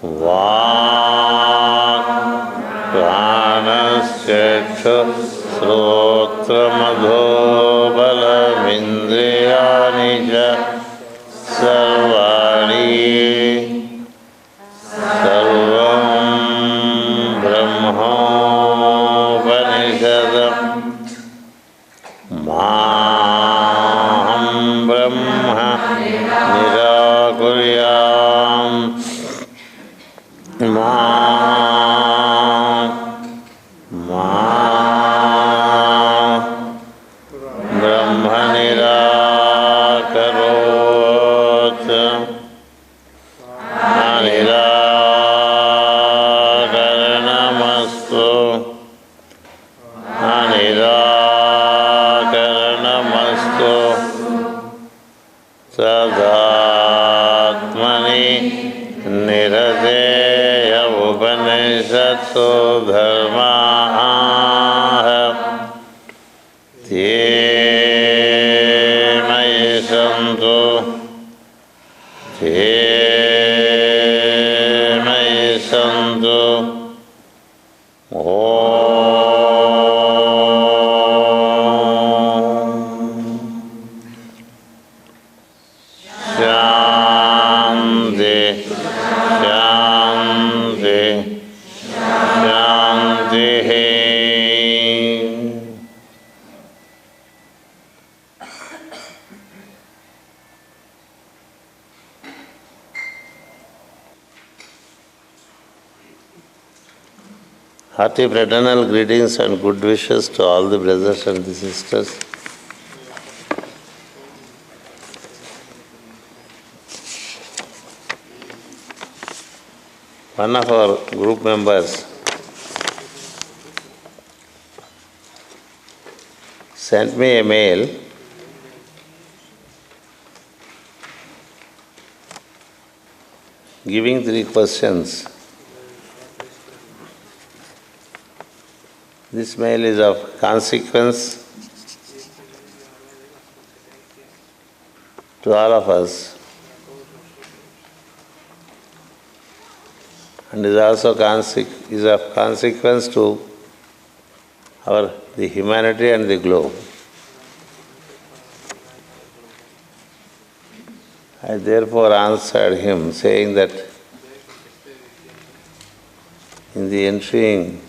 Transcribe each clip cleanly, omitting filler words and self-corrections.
वाक् प्राणश्चक्षुश्रोत्रमधोबलमिन्द्रियाणि च सर्वाणि सर्वं ब्रह्मोपनिषदम् माहं ब्रह्म निराकुर्याम् मा ब्रह्म निराकरोत् अनिराकरणमस्तु अनिराकरणमस्तु तदात्मनि निरतेय उपनिषत्सु धर्माः ते मयि सन्तु ते मयि सन्तु शान्ति शान्ति शान्तिः. Hearty fraternal greetings and good wishes to all the brothers and the sisters. One of our group members sent me a mail giving 3 questions. This mail is of consequence to all of us and is also is of consequence to the humanity and the globe. I therefore answered him saying that in the ensuing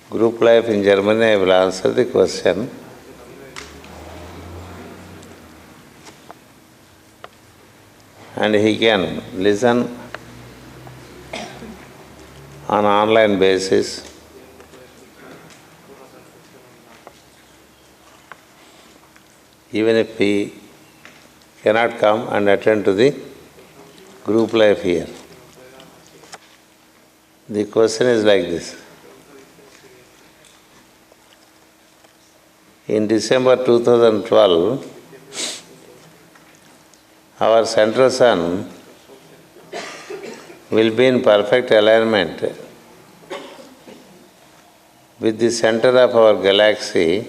group life in Germany, I will answer the question. And he can listen on online basis. Even if he cannot come and attend to the group life here. The question is like this. In December 2012, our central sun will be in perfect alignment with the center of our galaxy,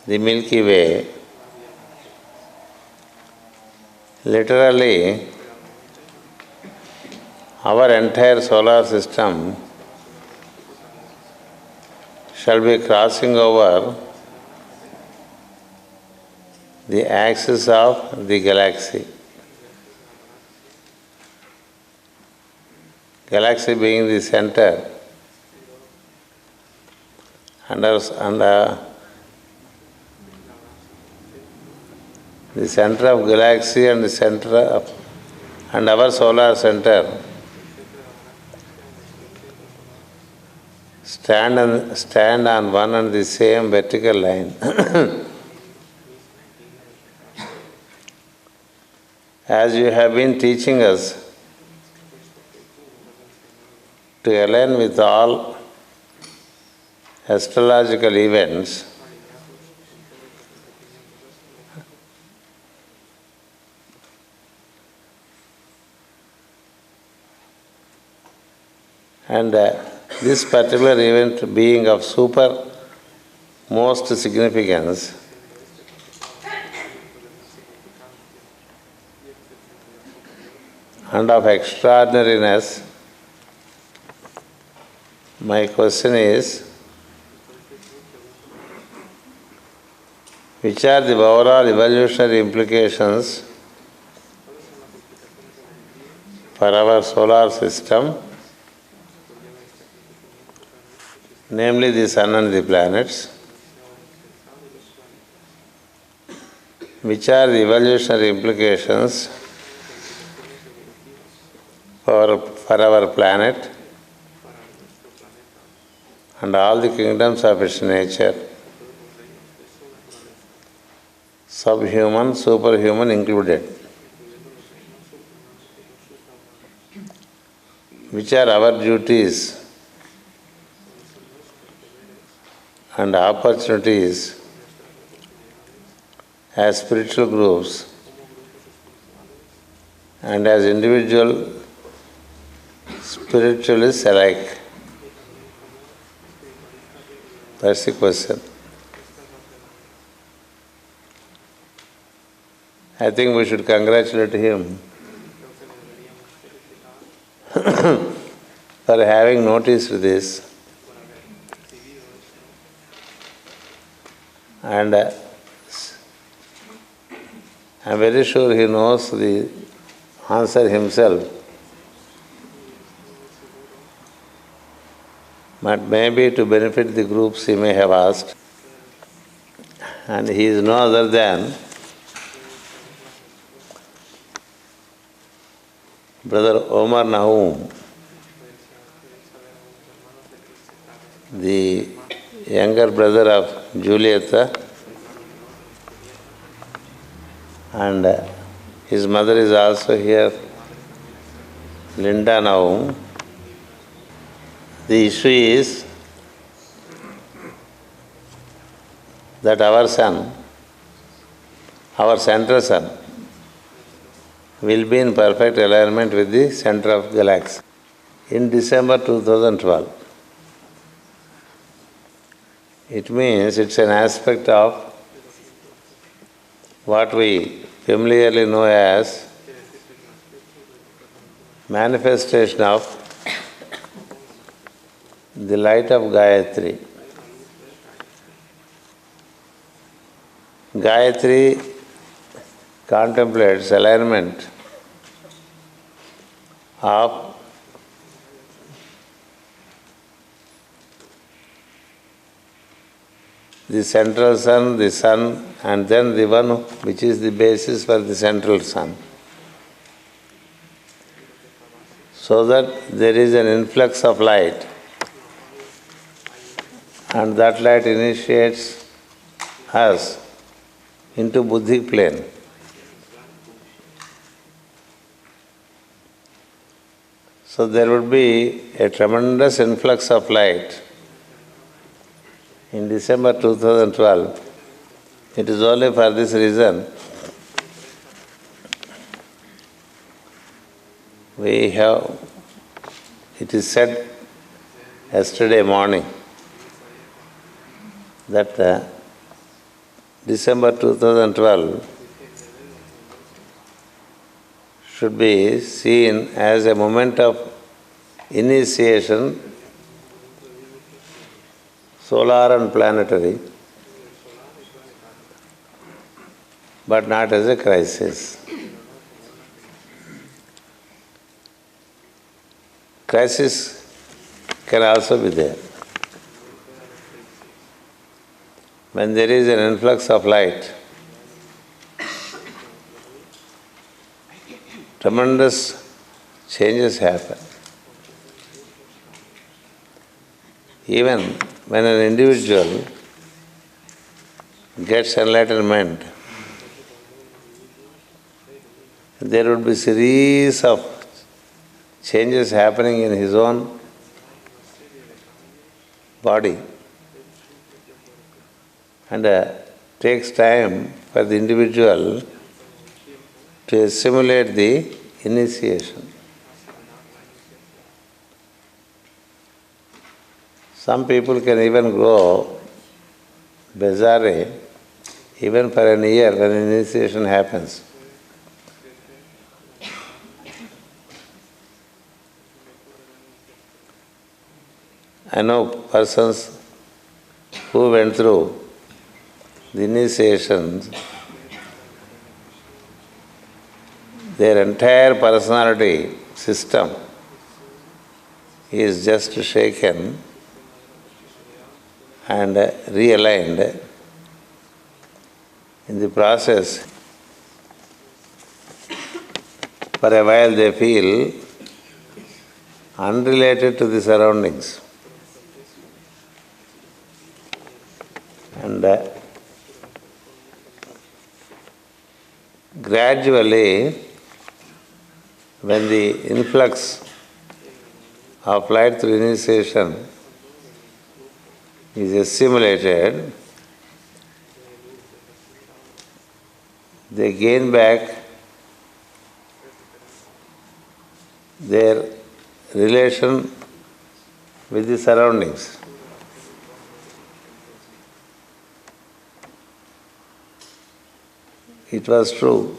the Milky Way. Literally, our entire solar system shall be crossing over the axis of the galaxy. Galaxy being the center, and the center of galaxy and the center of our solar center stand on one and the same vertical line. As you have been teaching us to align with all astrological events, and this particular event being of most significance, and of extraordinariness, my question is, which are the overall evolutionary implications for our solar system, namely the Sun and the planets? Which are the evolutionary implications for our planet and all the kingdoms of its nature, subhuman, superhuman included? Which are our duties and opportunities as spiritual groups and as individual spiritualists alike? That's the question. I think we should congratulate him for having noticed this, and I'm very sure he knows the answer himself. But maybe to benefit the groups he may have asked. And he is no other than Brother Omar Nahum, the younger brother of Julieta, and his mother is also here, Linda Nahum. The issue is that our sun, our central sun, will be in perfect alignment with the center of galaxy in December 2012. It means it's an aspect of what we familiarly know as manifestation of the light of Gayatri. Gayatri contemplates alignment of the central sun, and then the one which is the basis for the central sun. So that there is an influx of light, and that light initiates us into buddhic plane. So there would be a tremendous influx of light in December 2012. It is only for this reason it is said yesterday morning that December 2012 should be seen as a moment of initiation, solar and planetary, but not as a crisis. Crisis can also be there. When there is an influx of light, tremendous changes happen. Even when an individual gets enlightenment, there would be series of changes happening in his own body, and takes time for the individual to assimilate the initiation. Some people can even grow bizarre even for an year when initiation happens. I know persons who went through the initiations, their entire personality system is just shaken and realigned. In the process, for a while they feel unrelated to the surroundings. And gradually, when the influx of light through initiation is assimilated, they gain back their relation with the surroundings. It was true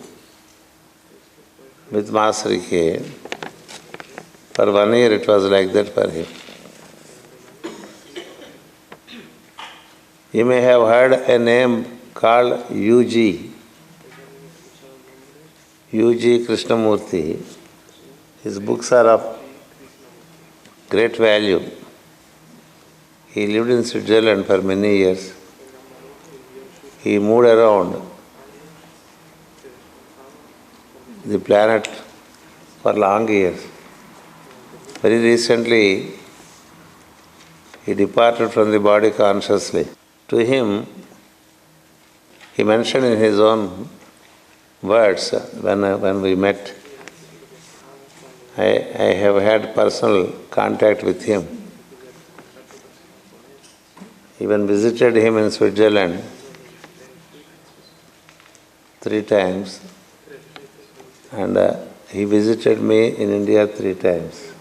with Master K. For 1 year it was like that for him. You may have heard a name called U.G. U.G. Krishnamurti. His books are of great value. He lived in Switzerland for many years. He moved around the planet for long years. Very recently, he departed from the body consciously. To him, he mentioned in his own words when we met, I have had personal contact with him. Even visited him in Switzerland 3 times, and he visited me in India 3 times.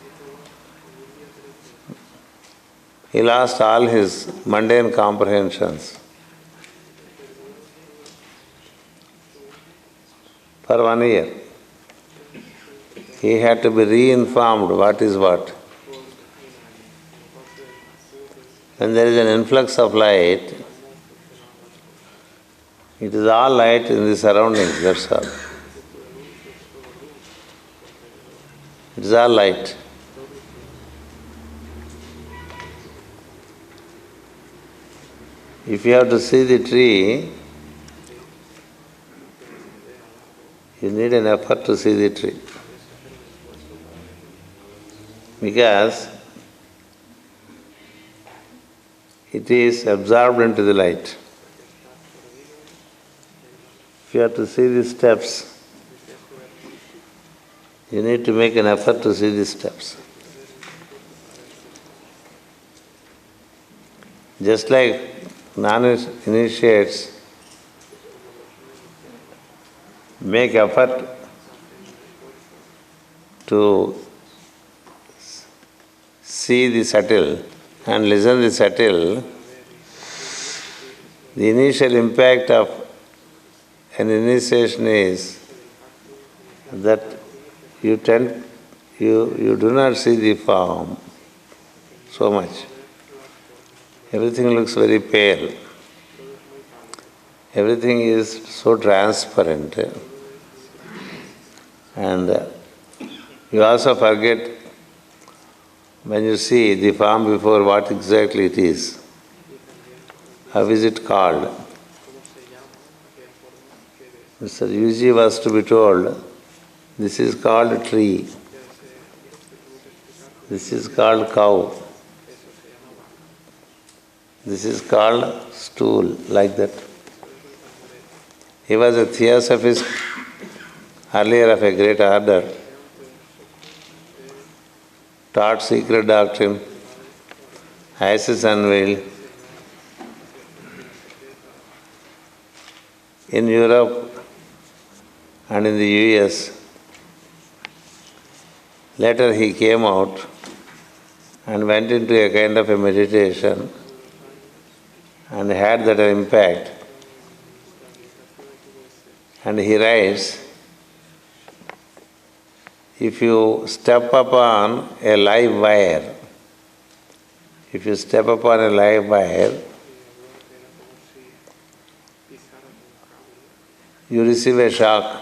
He lost all his mundane comprehensions. For 1 year, he had to be re-informed what is what. When there is an influx of light, it is all light in the surroundings, that's all. It is all light. If you have to see the tree, you need an effort to see the tree. Because it is absorbed into the light. If you have to see the steps, you need to make an effort to see the steps. Just like non-initiates make effort to see the subtle and listen the subtle, the initial impact of an initiation is that you do not see the form so much. Everything looks very pale. Everything is so transparent. And you also forget, when you see the form before, what exactly it is. How is it called? Mr. Yuji was to be told, this is called tree. This is called cow. This is called stool, like that. He was a theosophist earlier of a great order, taught secret doctrine, Isis unveiled. In Europe and in the US, later he came out and went into a kind of a meditation and had that impact. And he writes, if you step upon a live wire, If you step upon a live wire, you receive a shock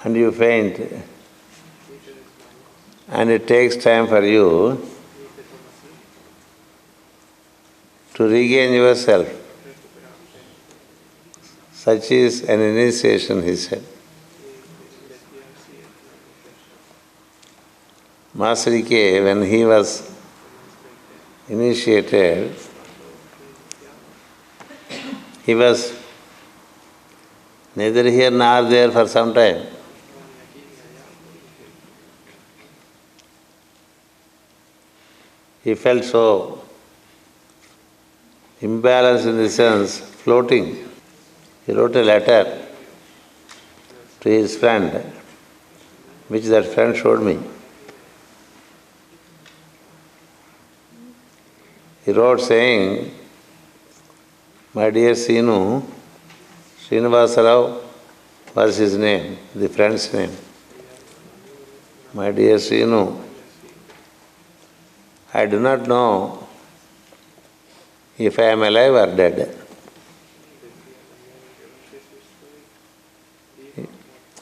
and you faint, and it takes time for you to regain yourself. Such is an initiation, he said. Master Geseke, when he was initiated, he was neither here nor there for some time. He felt so imbalanced in the sense, floating. He wrote a letter to his friend, which that friend showed me. He wrote saying, "My dear Sinu," Srinivasarao was his name, the friend's name. "My dear Sinu, I do not know if I am alive or dead.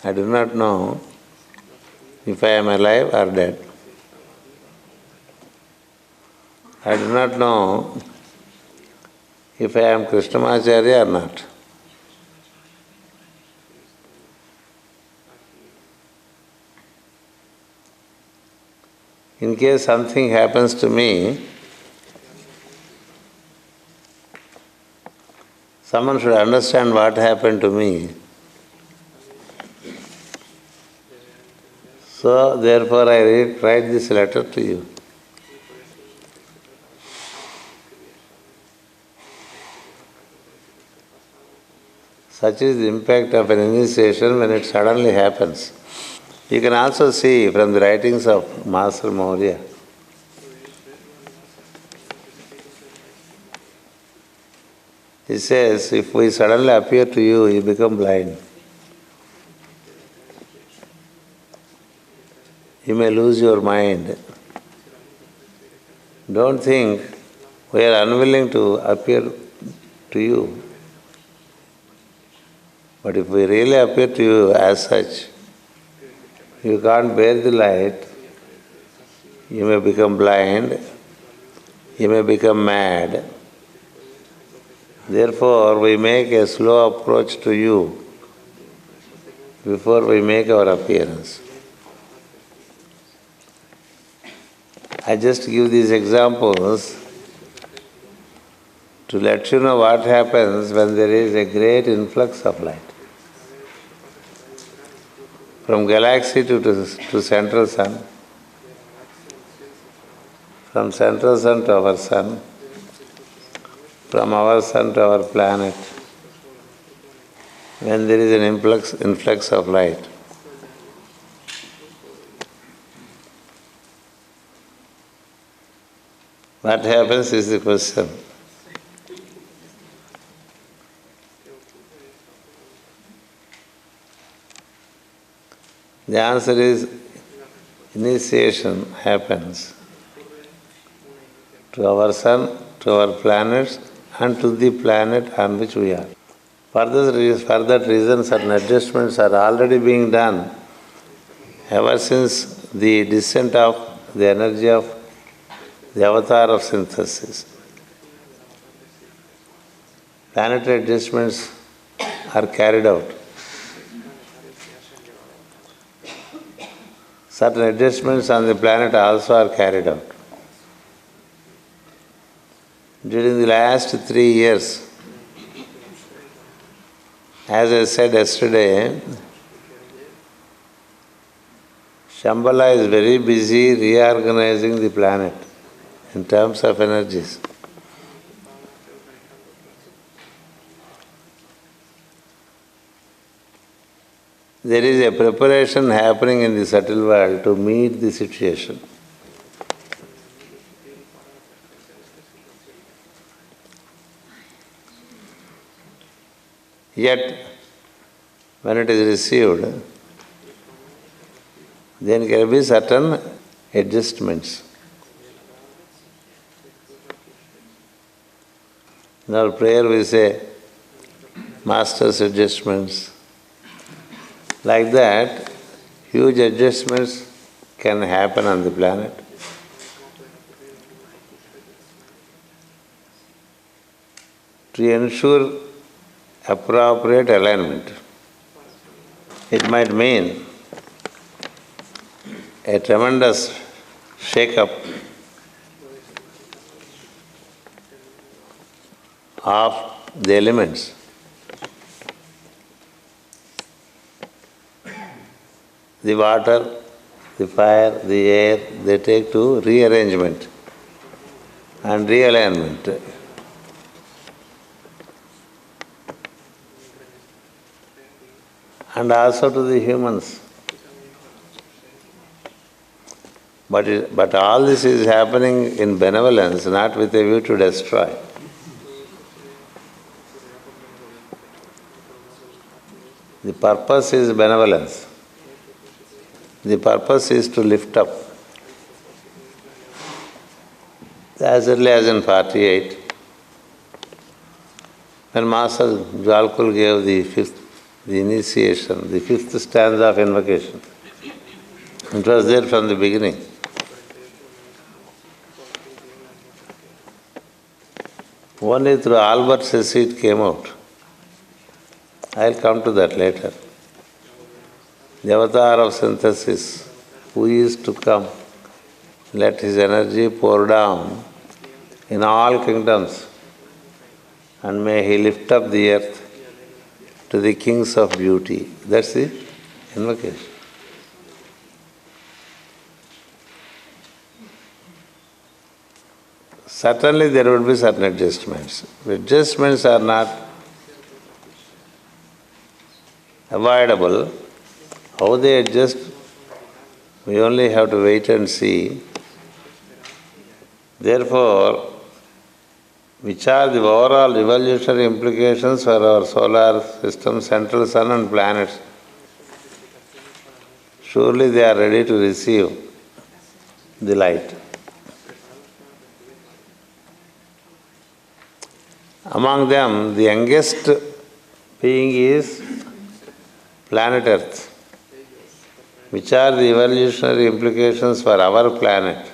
I do not know if I am alive or dead. I do not know if I am Krishnamacharya or not. In case something happens to me, someone should understand what happened to me. So, therefore, I write this letter to you." Such is the impact of an initiation when it suddenly happens. You can also see from the writings of Master Maurya. He says, if we suddenly appear to you, you become blind. You may lose your mind. Don't think we are unwilling to appear to you. But if we really appear to you as such, you can't bear the light, you may become blind, you may become mad. Therefore, we make a slow approach to you before we make our appearance. I just give these examples to let you know what happens when there is a great influx of light. From galaxy to central sun, from central sun to our sun, from our sun to our planet, when there is an influx of light. What happens is the question. The answer is initiation happens to our sun, to our planets, and to the planet on which we are. For that reason, certain adjustments are already being done ever since the descent of the energy of the avatar of synthesis. Planetary adjustments are carried out. Certain adjustments on the planet also are carried out. During the last 3 years, as I said yesterday, Shambhala is very busy reorganizing the planet in terms of energies. There is a preparation happening in the subtle world to meet the situation. Yet, when it is received, there can be certain adjustments. In our prayer we say, Master's adjustments. Like that, huge adjustments can happen on the planet. To ensure appropriate alignment. It might mean a tremendous shake-up of the elements. The water, the fire, the air, they take to rearrangement and realignment. And also to the humans. But all this is happening in benevolence, not with a view to destroy. The purpose is benevolence. The purpose is to lift up. As early as in 48, when Master Jalkul gave the initiation, the fifth stanza of invocation, it was there from the beginning. Only through Albert Geseke it came out. I'll come to that later. The avatar of synthesis, who is to come, let his energy pour down in all kingdoms, and may he lift up the earth to the kings of beauty. That's the invocation. Certainly there would be certain adjustments. Adjustments are not avoidable. How they adjust, we only have to wait and see. Therefore, which are the overall evolutionary implications for our solar system, central sun and planets? Surely they are ready to receive the light. Among them, the youngest being is planet Earth. Which are the evolutionary implications for our planet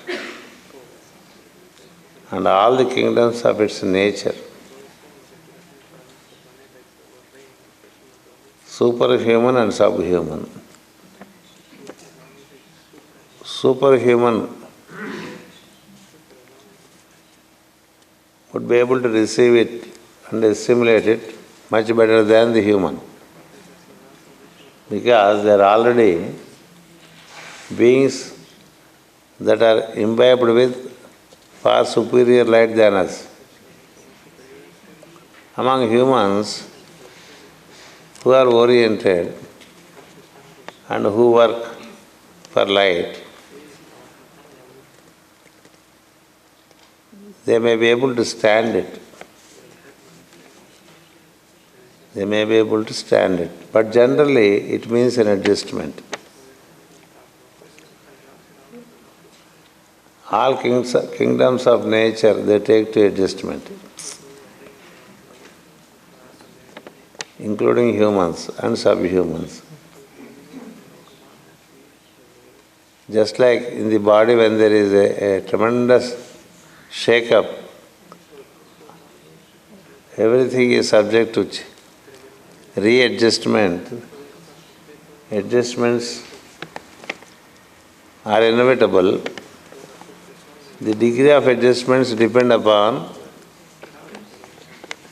and all the kingdoms of its nature? Superhuman and subhuman. Superhuman would be able to receive it and assimilate it much better than the human, because they are already beings that are imbibed with far superior light than us. Among humans who are oriented and who work for light, they may be able to stand it. They may be able to stand it. But generally, it means an adjustment. All kingdoms of nature, they take to adjustment, including humans and subhumans. Just like in the body, when there is a tremendous shake-up, everything is subject to readjustment. Adjustments are inevitable. The degree of adjustments depend upon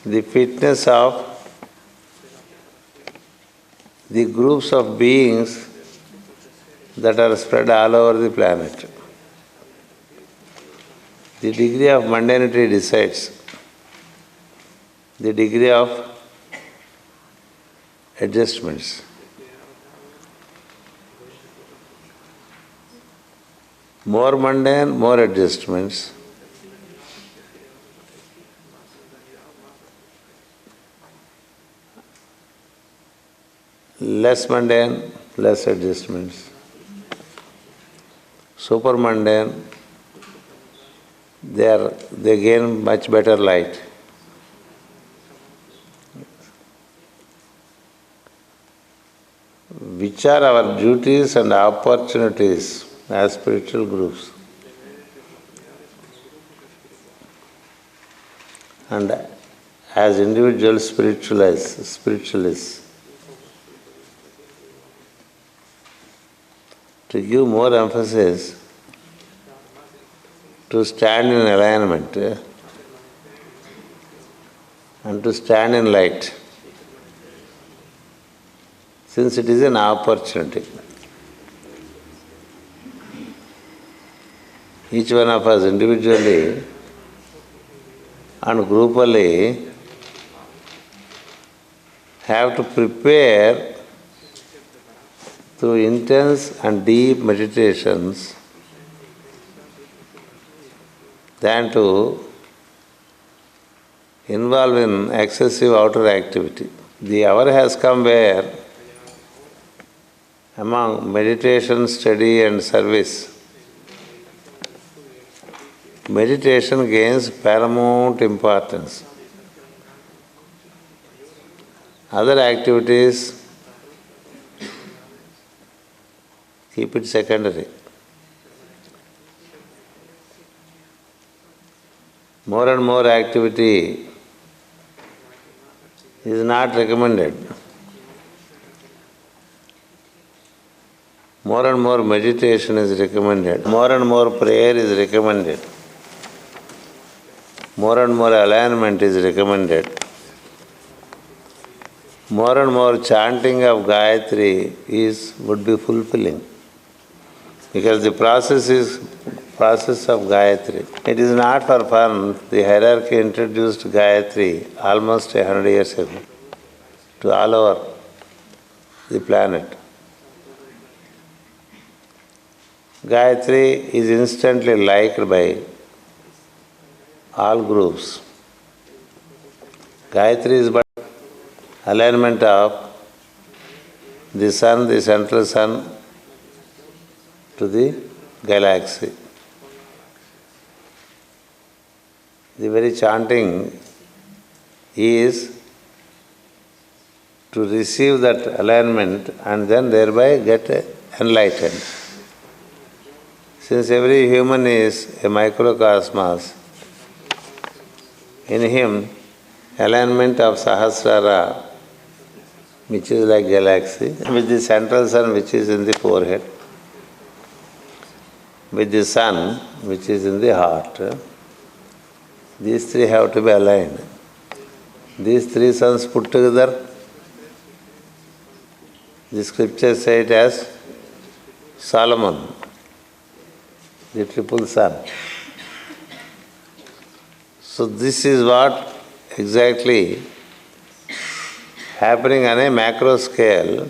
the fitness of the groups of beings that are spread all over the planet. The degree of mundanity decides the degree of adjustments. More mundane, more adjustments. Less mundane, less adjustments. super mundane, they gain much better light. Which are our duties and opportunities as spiritual groups? And as individual spiritualists, to give more emphasis to stand in alignment and to stand in light, since it is an opportunity. Each one of us individually and groupally have to prepare through intense and deep meditations than to involve in excessive outer activity. The hour has come where among meditation, study and service, meditation gains paramount importance. Other activities, keep it secondary. More and more activity is not recommended. More and more meditation is recommended. More and more prayer is recommended. More and more alignment is recommended. More and more chanting of Gayatri would be fulfilling. Because the process is process of Gayatri. It is not for fun. The hierarchy introduced Gayatri almost 100 years ago to all over the planet. Gayatri is instantly liked by all groups. Gayatri is but alignment of the sun, the central sun, to the galaxy. The very chanting is to receive that alignment and then thereby get enlightened. Since every human is a microcosmos, in him alignment of Sahasrara, which is like galaxy, with the central sun which is in the forehead, with the sun which is in the heart, these three have to be aligned. These three suns put together, the scriptures say it as Solomon, the triple sun. So this is what exactly happening on a macro scale.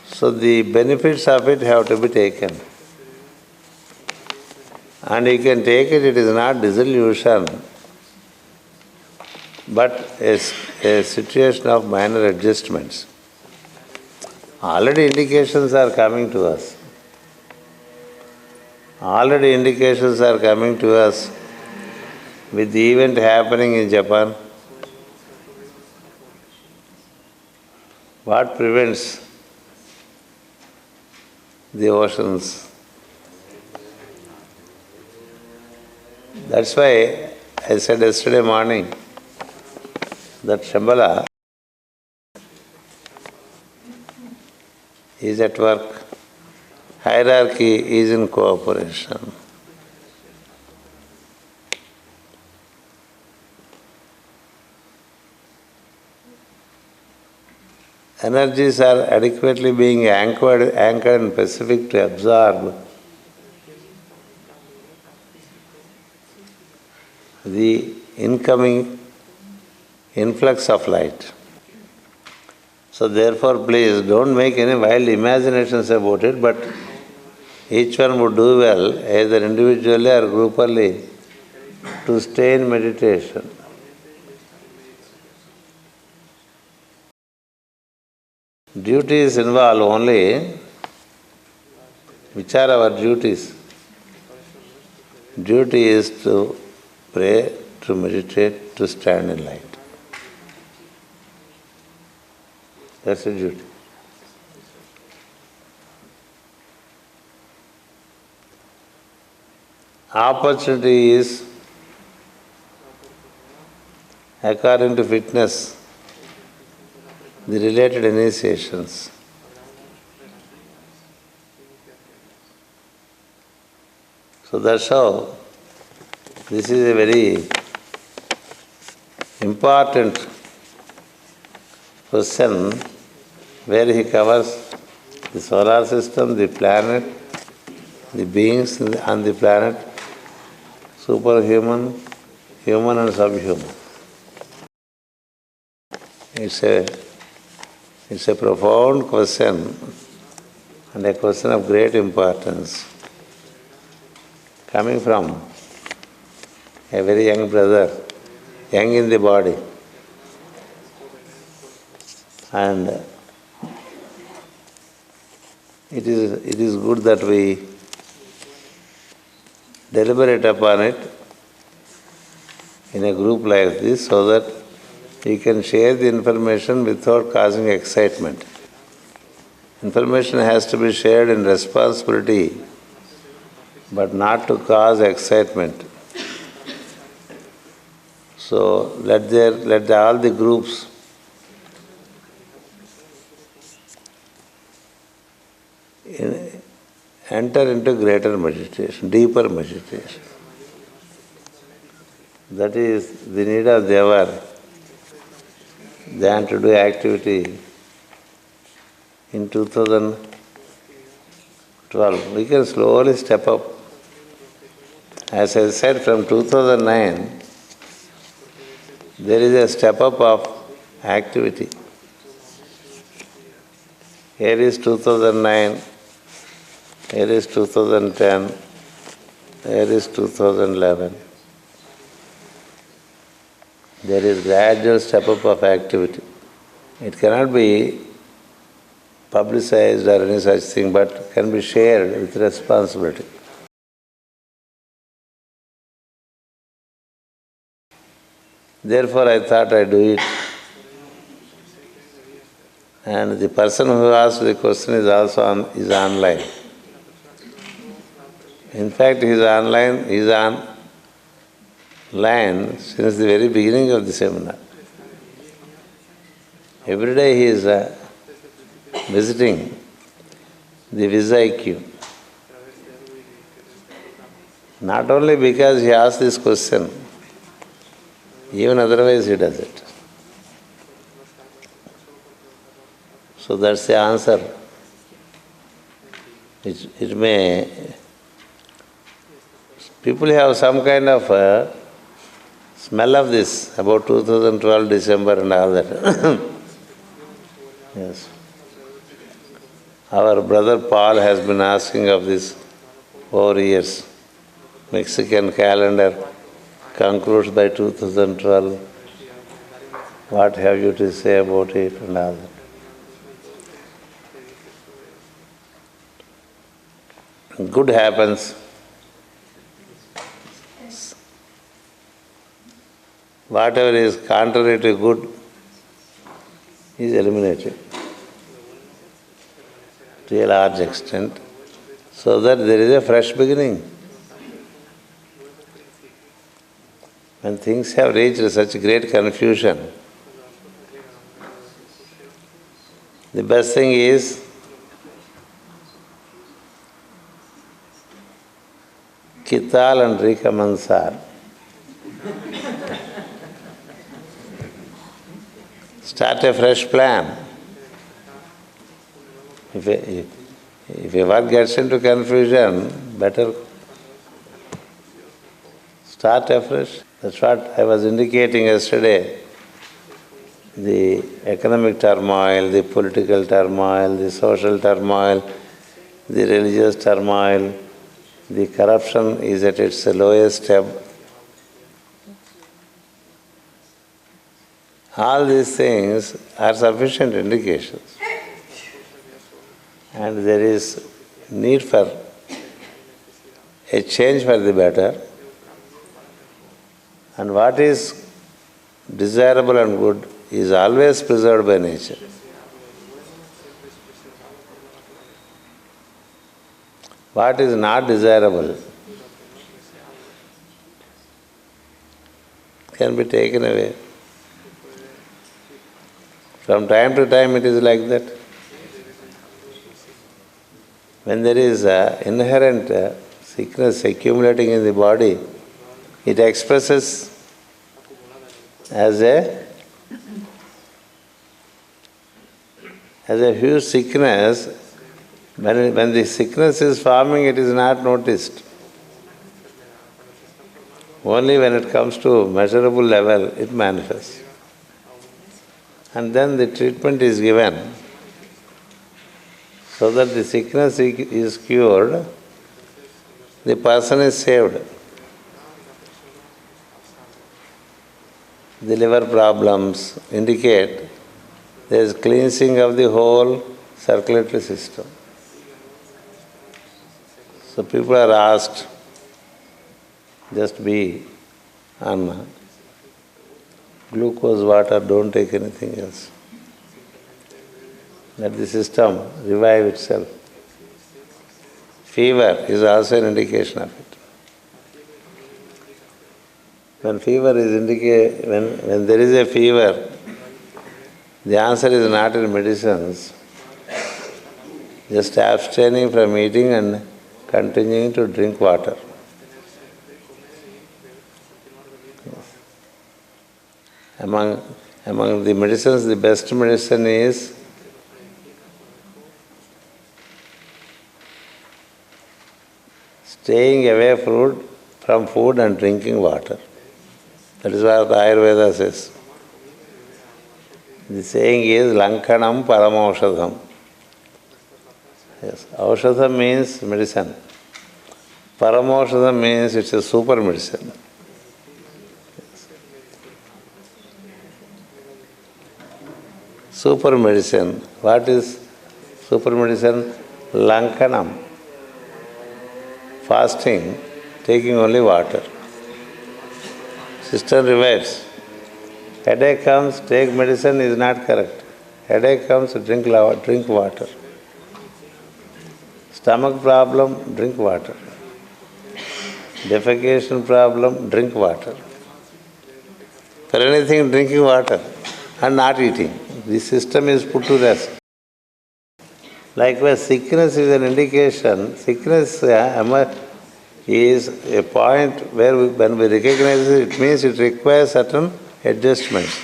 So the benefits of it have to be taken. And you can take it, it is not dissolution, but a situation of minor adjustments. Already indications are coming to us. Already indications are coming to us with the event happening in Japan. What prevents the oceans? That's why I said yesterday morning that Shambhala is at work. Hierarchy is in cooperation. Energies are adequately being anchored and specific to absorb the incoming influx of light. So therefore, please don't make any wild imaginations about it, but each one would do well, either individually or groupally, to stay in meditation. Duties involve only Which are our duties? Duty is to pray, to meditate, to stand in light. That's a duty. Opportunity is, according to fitness, the related initiations. So that's how this is a very important question where he covers the solar system, the planet, the beings on the planet, superhuman, human and subhuman. It's a profound question and a question of great importance, coming from a very young brother, young in the body. And it is good that we deliberate upon it in a group like this so that we can share the information without causing excitement. Information has to be shared in responsibility, but not to cause excitement. So let all the groups enter into greater meditation, deeper meditation. That is the need of the hour, than to do activity in 2012. We can slowly step up. As I said, from 2009, there is a step up of activity. Here is 2009, here is 2010, here is 2011. There is gradual step up of activity. It cannot be publicized or any such thing, but can be shared with responsibility. Therefore, I thought I'd do it. And the person who asked the question is also online. In fact, he is online since the very beginning of the seminar. Every day he is visiting the Geseke. Not only because he asked this question, even otherwise he does it. So that's the answer. It may... People have some kind of smell of this about 2012 December and all that. Yes. Our brother Paul has been asking of this for years. Mexican calendar concludes by 2012. What have you to say about it and all that? Good happens. Whatever is contrary to good is eliminated to a large extent, so that there is a fresh beginning. When things have reached such great confusion, the best thing is quitar and recomenzar. Start a fresh plan. If a work gets into confusion, better start afresh. That's what I was indicating yesterday. The economic turmoil, the political turmoil, the social turmoil, the religious turmoil, the corruption is at its lowest ebb. All these things are sufficient indications. And there is need for a change for the better. And what is desirable and good is always preserved by nature. What is not desirable can be taken away. From time to time it is like that. When there is inherent sickness accumulating in the body, it expresses as a huge sickness. When the sickness is forming, it is not noticed. Only when it comes to measurable level, it manifests. And then the treatment is given so that the sickness is cured, the person is saved. The liver problems indicate there is cleansing of the whole circulatory system. So people are asked, just be on glucose water, don't take anything else. Let the system revive itself. Fever is also an indication of it. When there is a fever, the answer is not in medicines. Just abstaining from eating and continuing to drink water. Among the medicines, the best medicine is staying away from food and drinking water. That is what Ayurveda says. The saying is Lankanam Paramaushadham. Yes, Aushadham means medicine. Paramaushadham means it's a super medicine. Yes. Super medicine. What is super medicine? Lankanam. Fasting, taking only water. System revives. Headache comes, take medicine is not correct. Headache comes, drink water. Stomach problem, drink water. Defecation problem, drink water. For anything, drinking water and not eating. The system is put to rest. Likewise, sickness is an indication. Sickness is a point where when we recognize it, it means it requires certain adjustments.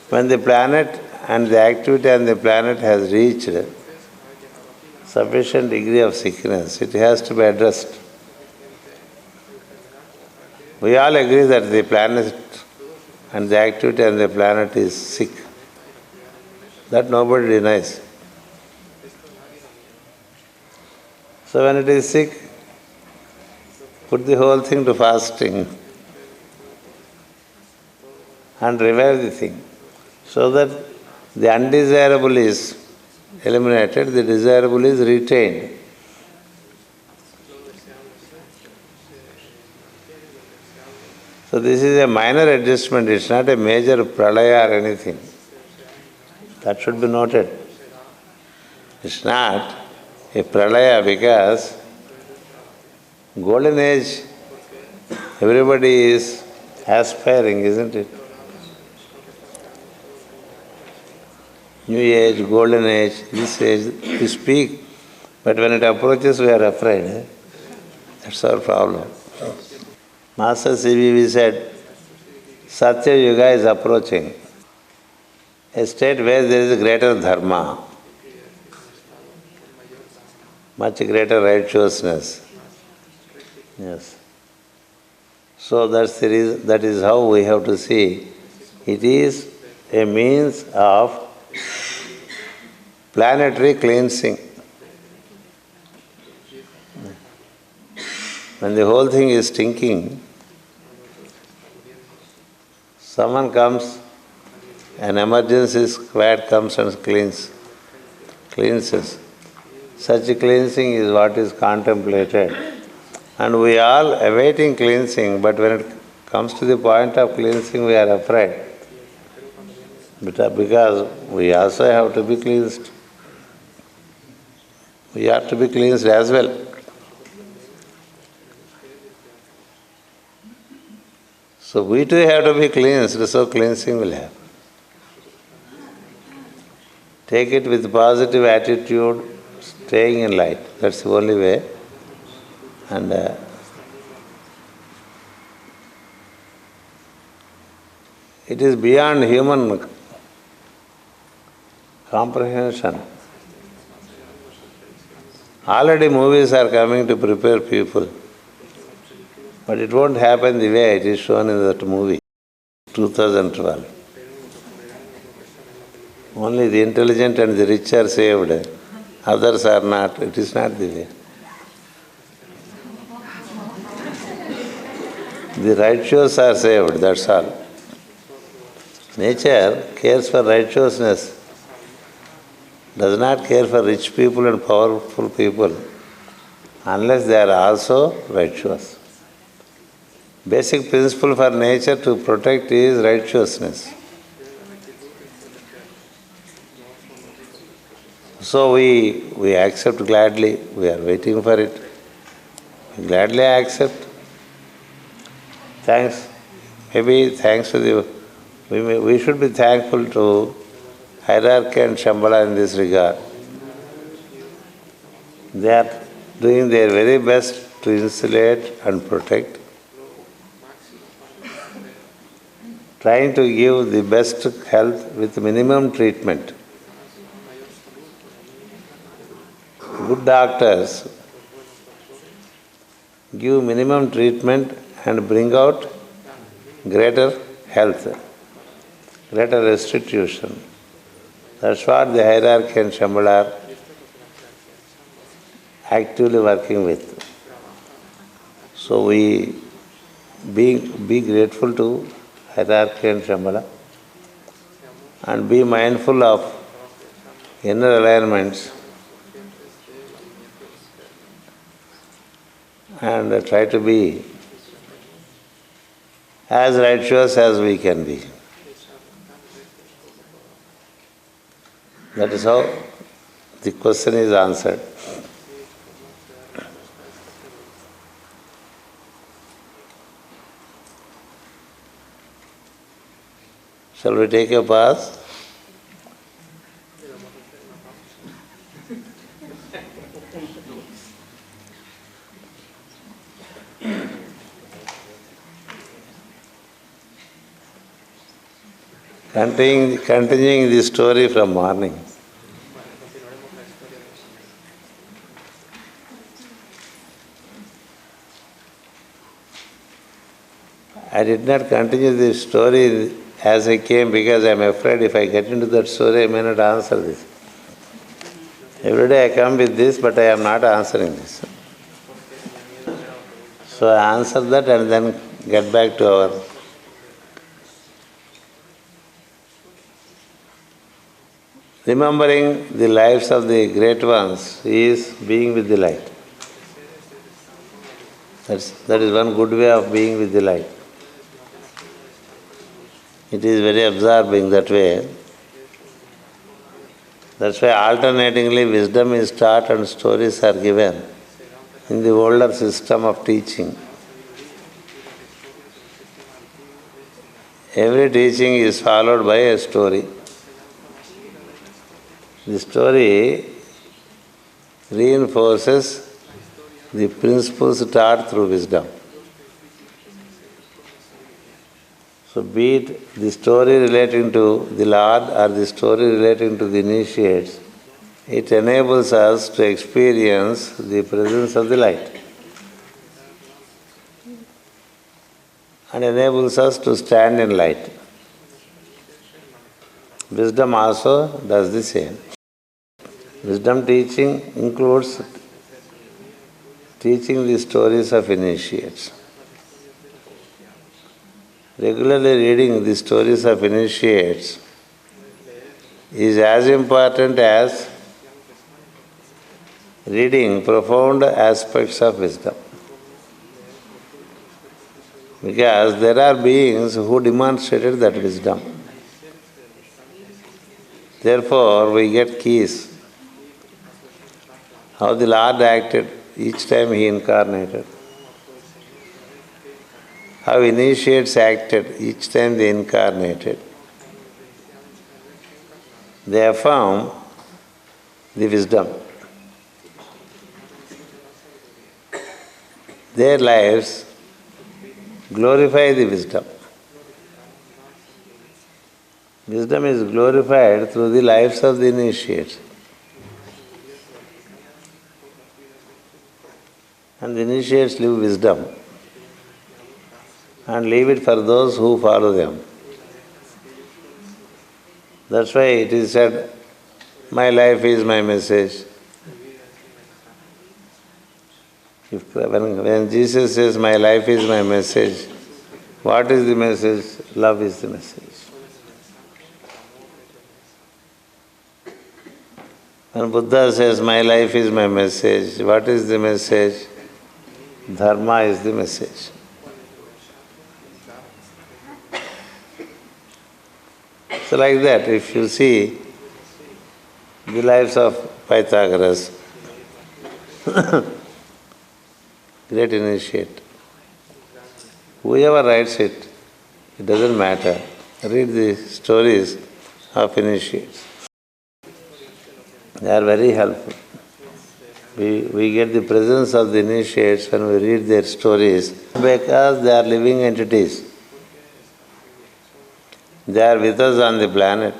When the planet and the activity on the planet has reached sufficient degree of sickness, it has to be addressed. We all agree that the planet and the activity on the planet is sick. That nobody denies. So when it is sick, put the whole thing to fasting and revive the thing so that the undesirable is eliminated, the desirable is retained. So this is a minor adjustment, it's not a major pralaya or anything. That should be noted. It's not a pralaya because golden age, everybody is aspiring, isn't it? New age, golden age, this age, we speak, but when it approaches, we are afraid. That's our problem. Master CVV said, Satya Yuga is approaching, a state where there is a greater dharma, much greater righteousness. Yes. So that's the reason, that is how we have to see. It is a means of planetary cleansing. When the whole thing is stinking, someone comes, an emergency squad comes and cleanses. Such a cleansing is what is contemplated. And we all awaiting cleansing, but when it comes to the point of cleansing, we are afraid. Because we also have to be cleansed. We have to be cleansed as well. So we too have to be cleansed, so cleansing will happen. Take it with positive attitude, staying in light. That's the only way. And it is beyond human comprehension. Already movies are coming to prepare people. But it won't happen the way it is shown in that movie, 2012. Only the intelligent and the rich are saved. Others are not. It is not the way. The righteous are saved, that's all. Nature cares for righteousness, does not care for rich people and powerful people unless they are also righteous. Basic principle for nature to protect is righteousness. So we accept gladly, we are waiting for it. We gladly accept. Thanks. Maybe thanks to the... We should be thankful to Hierarchy and Shambhala in this regard. They are doing their very best to insulate and protect, trying to give the best health with minimum treatment. Good doctors give minimum treatment and bring out greater health, greater restitution. That's what the Hierarchy and Shambhala are actively working with. So we be grateful to Hierarchy and Shambhala and be mindful of inner alignments and try to be as righteous as we can be. That is how the question is answered. Shall we take a pause? Continuing the story from morning. I did not continue the story as I came because I am afraid if I get into that story I may not answer this. Every day I come with this, but I am not answering this. So I answer that and then get back to our... Remembering the lives of the great ones is being with the light. That is one good way of being with the light. It is very absorbing that way. That's why alternatingly wisdom is taught and stories are given in the older system of teaching. Every teaching is followed by a story. The story reinforces the principles taught through wisdom. So be it the story relating to the Lord or the story relating to the initiates, it enables us to experience the presence of the light and enables us to stand in light. Wisdom also does the same. Wisdom teaching includes teaching the stories of initiates. Regularly reading the stories of initiates is as important as reading profound aspects of wisdom. Because there are beings who demonstrated that wisdom. Therefore, we get keys. How the Lord acted each time He incarnated. How initiates acted each time they incarnated. They affirm the wisdom. Their lives glorify the wisdom. Wisdom is glorified through the lives of the initiates. And the initiates live wisdom and leave it for those who follow them. That's why it is said, my life is my message. When Jesus says, my life is my message, what is the message? Love is the message. When Buddha says, my life is my message, what is the message? Dharma is the message. So like that, if you see the lives of Pythagoras, great initiate. Whoever writes it, it doesn't matter. Read the stories of initiates. They are very helpful. We get the presence of the initiates when we read their stories because they are living entities. They are with us on the planet.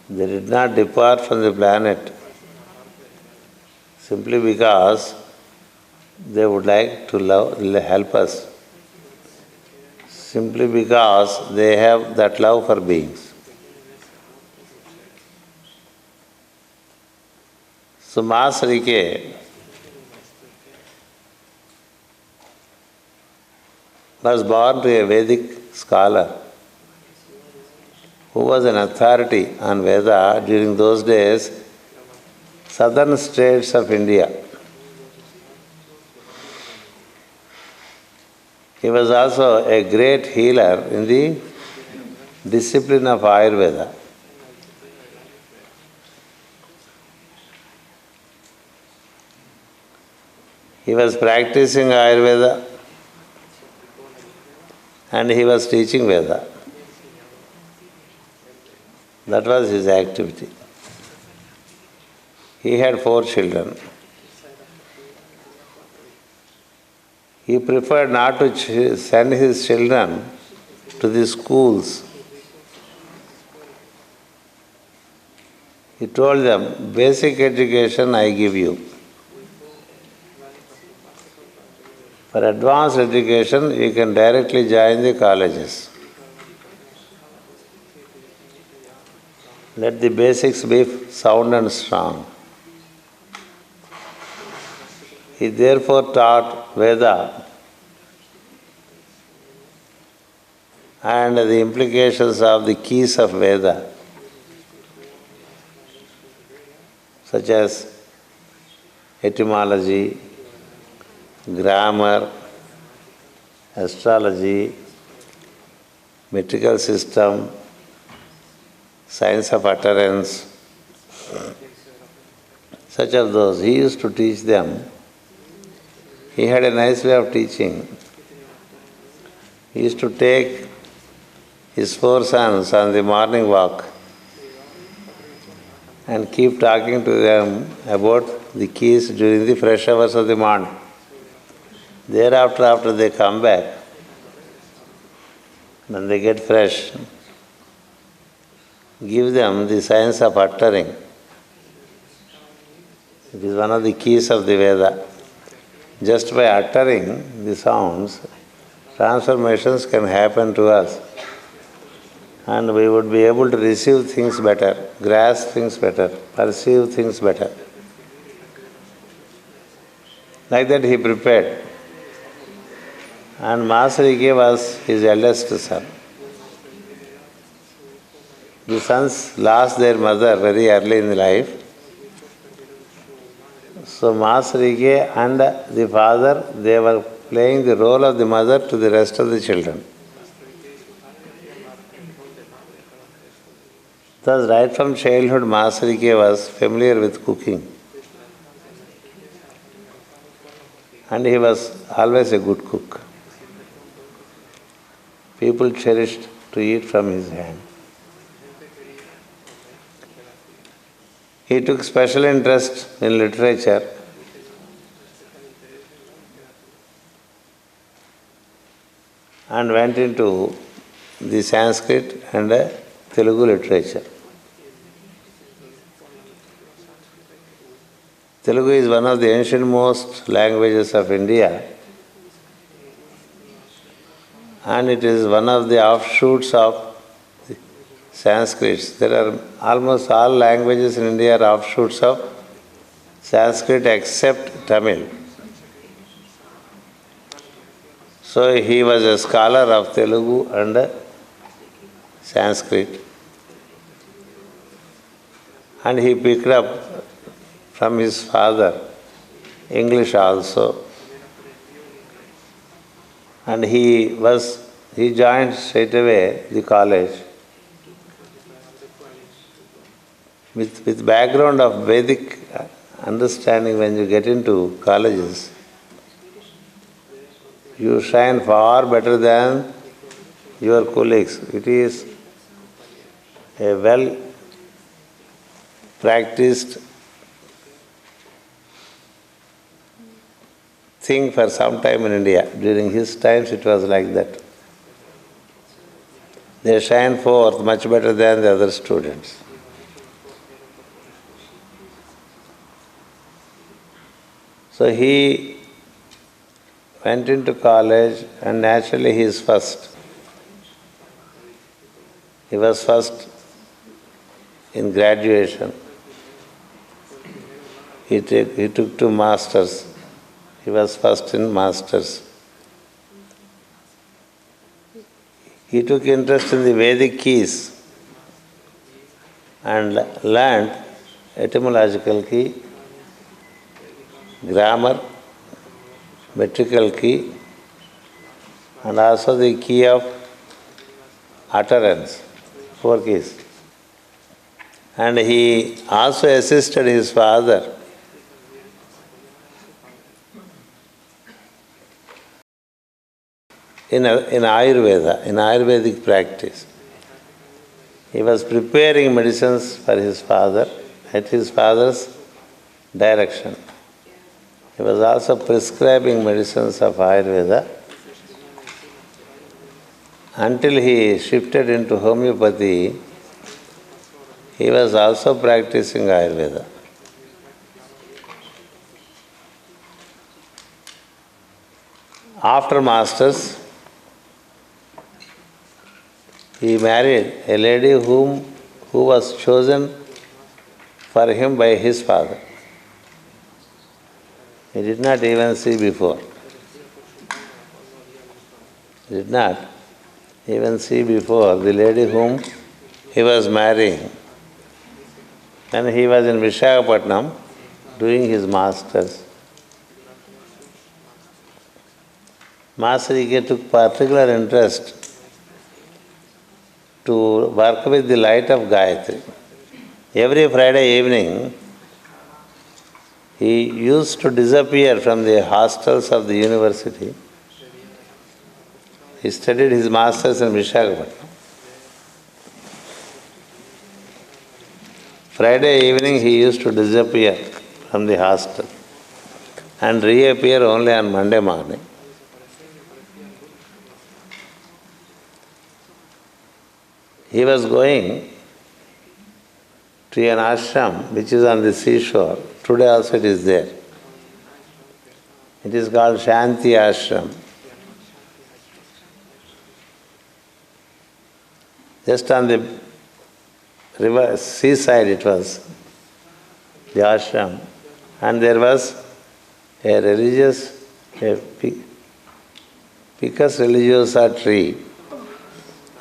They did not depart from the planet simply because they would like to help us. Simply because they have that love for beings. So Geseke was born to a Vedic scholar who was an authority on Veda during those days, southern states of India. He was also a great healer in the discipline of Ayurveda. He was practicing Ayurveda and he was teaching Veda. That was his activity. He had 4 children. He preferred not to send his children to the schools. He told them, basic education I give you. For advanced education, you can directly join the colleges. Let the basics be sound and strong. He therefore taught Veda and the implications of the keys of Veda, such as etymology, grammar, astrology, metrical system, science of utterance, such of those. He used to teach them. He had a nice way of teaching. He used to take his 4 sons on the morning walk and keep talking to them about the keys during the fresh hours of the morning. Thereafter, after they come back, when they get fresh, give them the science of uttering. It is one of the keys of the Veda. Just by uttering the sounds, transformations can happen to us. And we would be able to receive things better, grasp things better, perceive things better. Like that he prepared. And Geseke was his eldest son. The sons lost their mother very early in life. So Geseke and the father, they were playing the role of the mother to the rest of the children. Thus, right from childhood, Geseke was familiar with cooking. And he was always a good cook. People cherished to eat from his hand. He took special interest in literature and went into the Sanskrit and Telugu literature. Telugu is one of the ancient-most languages of India, and it is one of the offshoots of Sanskrit. There are almost all languages in India are offshoots of Sanskrit except Tamil. So he was a scholar of Telugu and Sanskrit, and he picked up from his father English also. And he joined straight away the college with background of Vedic understanding. When you get into colleges, you shine far better than your colleagues. It is a well practiced thing for some time in India. During his times it was like that. They shine forth much better than the other students. So he went into college and naturally he is first. He was first in graduation. He took 2 masters. He was first in masters. He took interest in the Vedic keys and learned etymological key, grammar, metrical key, and also the key of utterance, 4 keys. And he also assisted his father in Ayurveda, in Ayurvedic practice. He was preparing medicines for his father at his father's direction. He was also prescribing medicines of Ayurveda until he shifted into homeopathy. He was also practicing Ayurveda. After masters, he married a lady who was chosen for him by his father. He did not even see before. He did not even see before the lady whom he was marrying. And he was in Visakhapatnam doing his masters. Master Ike took particular interest to work with the light of Gayatri. Every Friday evening, he used to disappear from the hostels of the university. He studied his masters in Visakhapatnam. Friday evening, he used to disappear from the hostel and reappear only on Monday morning. He was going to an ashram which is on the seashore. Today also it is there. It is called Shanti Ashram. Just on the river, seaside it was, the ashram. And there was a Picus religiosa tree.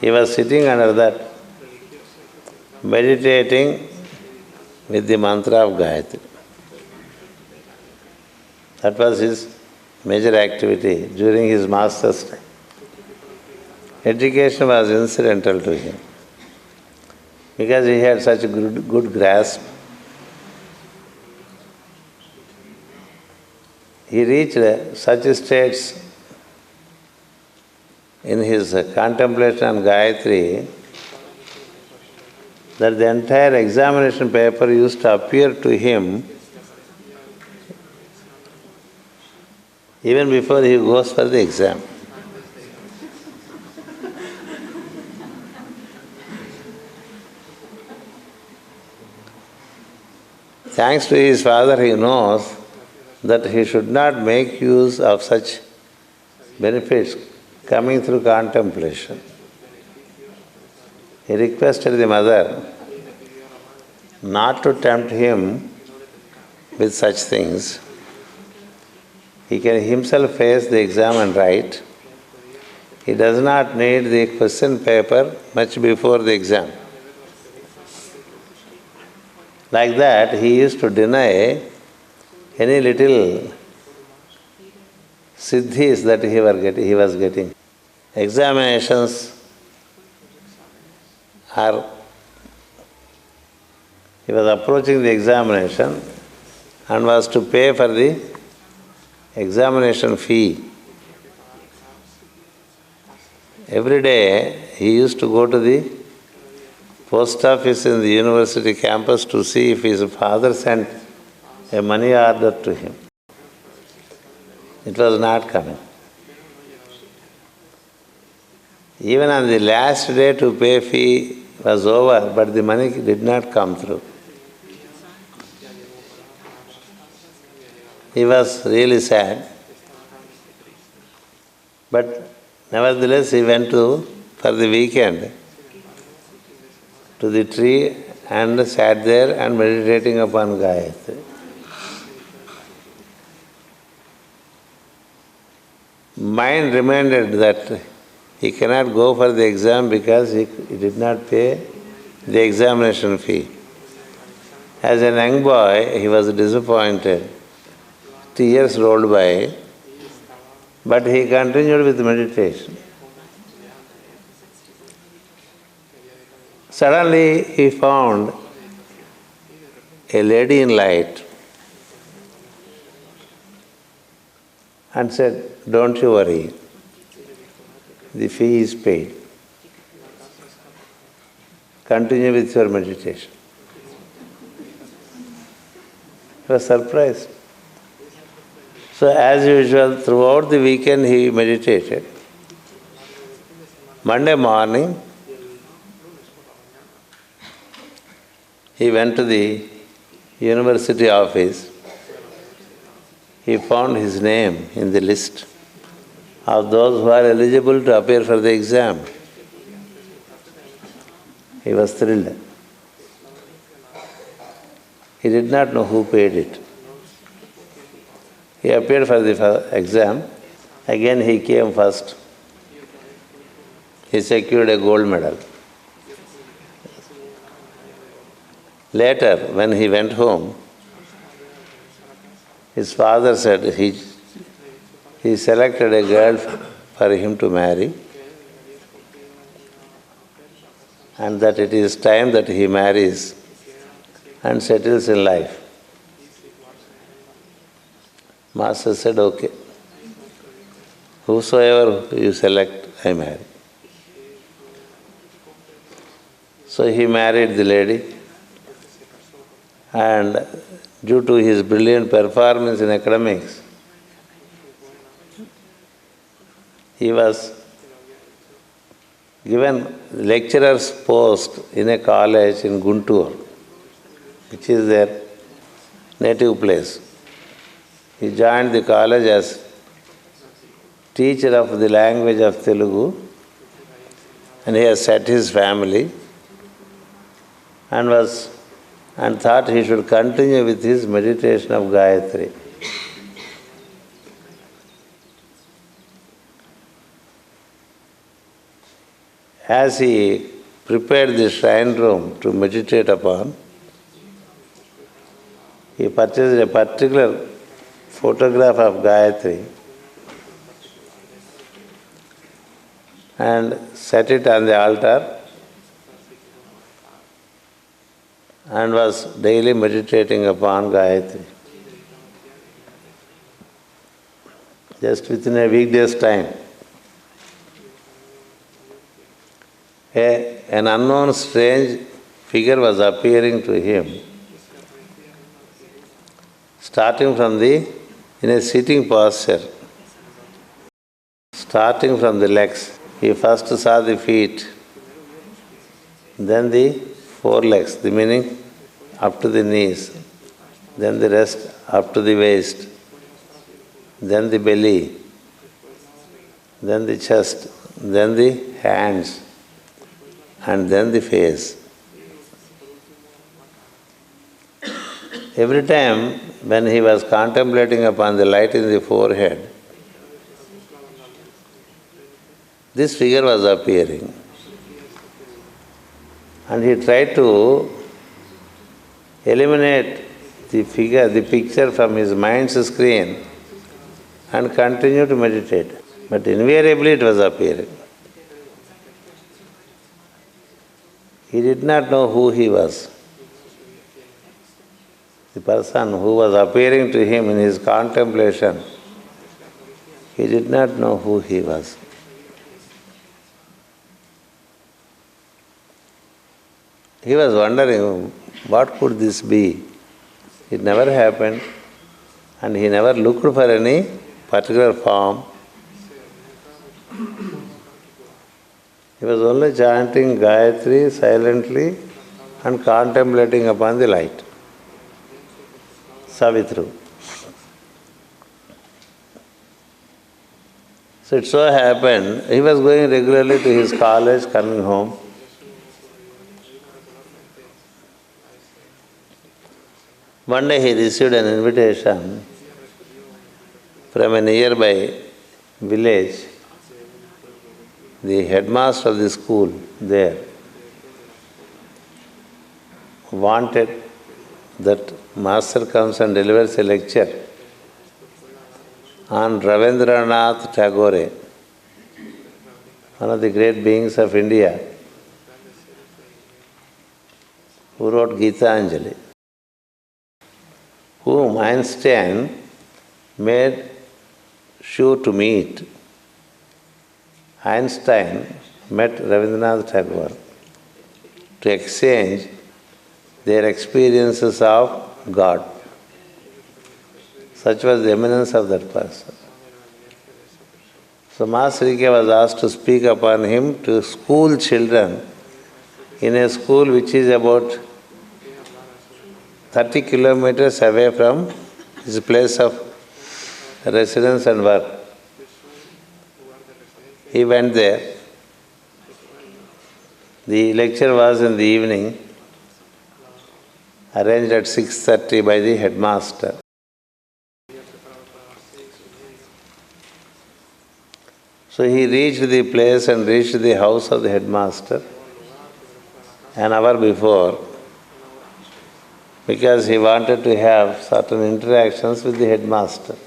He was sitting under that, meditating with the mantra of Gayatri. That was his major activity during his master's time. Education was incidental to him because he had such a good grasp. He reached such states in his contemplation on Gayatri that the entire examination paper used to appear to him even before he goes for the exam. Thanks to his father, he knows that he should not make use of such benefits coming through contemplation. He requested the mother not to tempt him with such things. He can himself face the exam and write. He does not need the question paper much before the exam. Like that, he used to deny any little siddhis that he was getting. Examinations he was approaching the examination and was to pay for the examination fee. Every day he used to go to the post office in the university campus to see if his father sent a money order to him. It was not coming. Even on the last day to pay fee was over, but the money did not come through. He was really sad. But nevertheless, he went for the weekend to the tree and sat there and meditating upon Gayatri. Mind reminded that he cannot go for the exam because he did not pay the examination fee. As a young boy, he was disappointed. Tears rolled by, but he continued with meditation. Suddenly, he found a lady in light and said, "Don't you worry, the fee is paid. Continue with your meditation." He was surprised. So as usual, throughout the weekend he meditated. Monday morning, he went to the university office. He found his name in the list of those who are eligible to appear for the exam. He was thrilled. He did not know who paid it. He appeared for the exam. Again he came first. He secured a gold medal. Later, when he went home, his father said he selected a girl for him to marry, and that it is time that he marries and settles in life. Master said, "Okay, whosoever you select, I marry." So he married the lady, and due to his brilliant performance in academics, he was given lecturer's post in a college in Guntur, which is their native place. He joined the college as teacher of the language of Telugu, and he has set his family and thought he should continue with his meditation of Gayatri. As he prepared the shrine room to meditate upon, he purchased a particular photograph of Gayatri and set it on the altar and was daily meditating upon Gayatri. Just within a weekday's time, an unknown strange figure was appearing to him, starting from in a sitting posture, starting from the legs. He first saw the feet, then the forelegs, the meaning up to the knees, then the rest up to the waist, then the belly, then the chest, then the hands, and then the face. Every time when he was contemplating upon the light in the forehead, this figure was appearing. And he tried to eliminate the picture from his mind's screen and continue to meditate. But invariably it was appearing. He did not know who he was. The person who was appearing to him in his contemplation, he did not know who he was. He was wondering, what could this be? It never happened, and he never looked for any particular form. He was only chanting Gayatri silently and contemplating upon the light. Savitru. So it so happened, he was going regularly to his college, coming home. One day he received an invitation from a nearby village. The headmaster of the school there wanted that master comes and delivers a lecture on Ravindranath Tagore, one of the great beings of India, who wrote Gita Anjali, whom Einstein made sure to meet. Einstein met Ravindranath Tagore to exchange their experiences of God. Such was the eminence of that person. So Master Geseke was asked to speak upon him to school children in a school which is about 30 kilometers away from his place of residence and work. He went there. The lecture was in the evening, arranged at 6:30 by the headmaster. So he reached the place and reached the house of the headmaster an hour before, because he wanted to have certain interactions with the headmaster.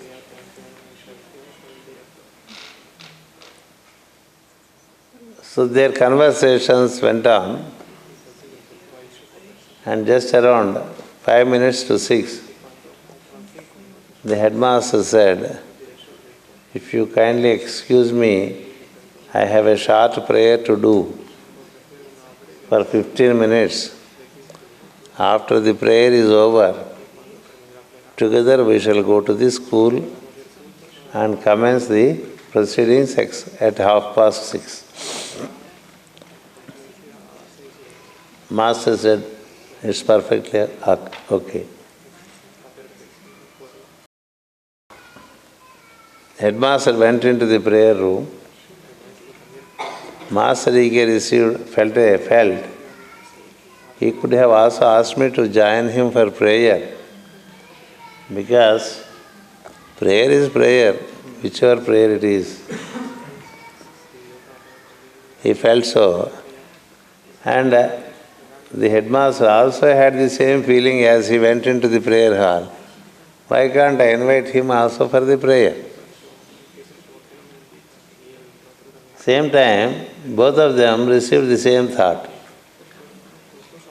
So their conversations went on, and just around 5 minutes to 6, the headmaster said, "If you kindly excuse me, I have a short prayer to do for 15 minutes. After the prayer is over, together we shall go to the school and commence the proceedings at 6:30. Master said, "It's perfectly okay." Headmaster went into the prayer room. Master Geseke felt he could have also asked me to join him for prayer, because prayer is prayer, whichever prayer it is. He felt so. And the headmaster also had the same feeling as he went into the prayer hall. Why can't I invite him also for the prayer? Same time, both of them received the same thought.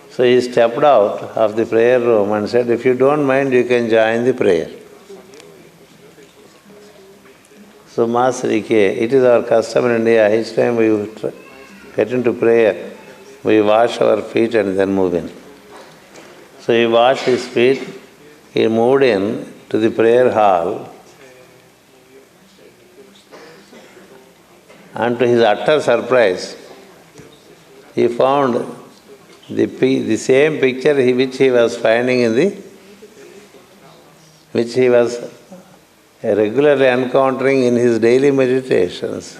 So he stepped out of the prayer room and said, if you don't mind, you can join the prayer. So Master Ike, it is our custom in India, each time we get into prayer, we wash our feet and then move in. So he washed his feet, he moved in to the prayer hall, and to his utter surprise, he found the same picture which he was finding which he was regularly encountering in his daily meditations,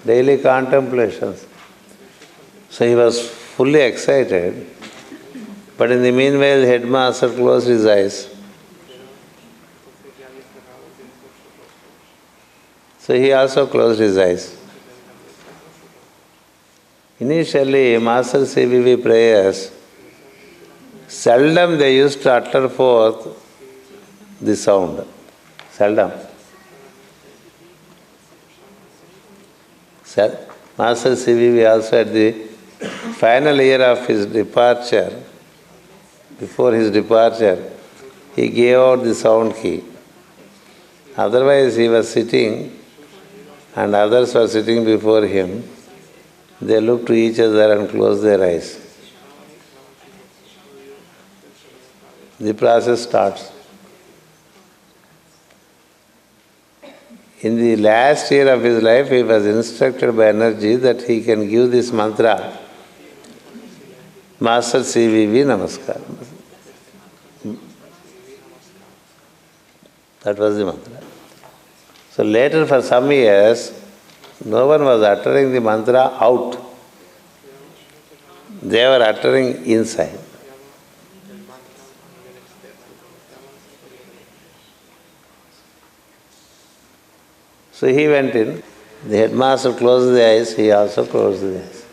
daily contemplations. So he was fully excited. But in the meanwhile, the headmaster closed his eyes. So he also closed his eyes. Initially, Master CVV prayers, seldom they used to utter forth the sound. Seldom. Master CVV also at the final year of his departure, before his departure, he gave out the sound key. Otherwise, he was sitting and others were sitting before him. They looked to each other and closed their eyes. The process starts. In the last year of his life, he was instructed by energy that he can give this mantra, Master CVV Namaskar. That was the mantra. So later, for some years, no one was uttering the mantra out. They were uttering inside. So he went in. The headmaster closed the eyes, he also closed the eyes.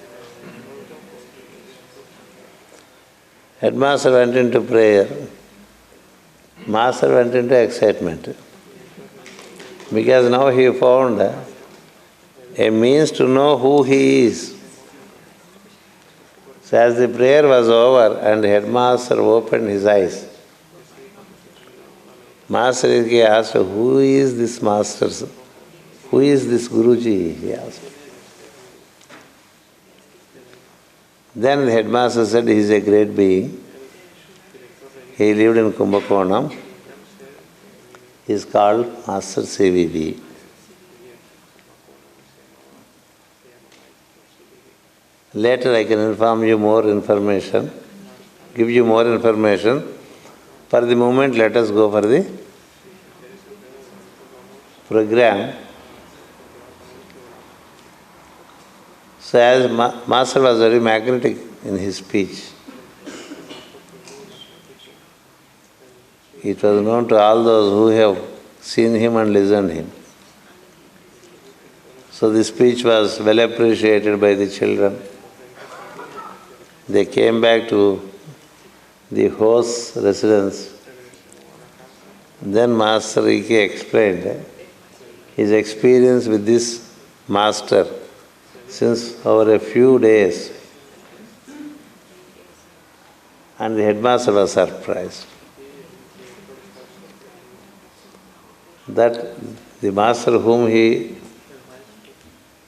Headmaster went into prayer. Master went into excitement. Because now he found a means to know who he is. So as the prayer was over and the headmaster opened his eyes, Master Ike asked, who is this master? Who is this Guruji? He asked. Then the headmaster said, he is a great being. He lived in Kumbakonam. He is called Master CVV. Later I can inform you more information, give you more information. For the moment, let us go for the program. So as Master was very magnetic in his speech, it was known to all those who have seen him and listened to him. So the speech was well appreciated by the children. They came back to the host's residence. Then Master Ike explained his experience with this master since over a few days. And the headmaster was surprised that the master whom he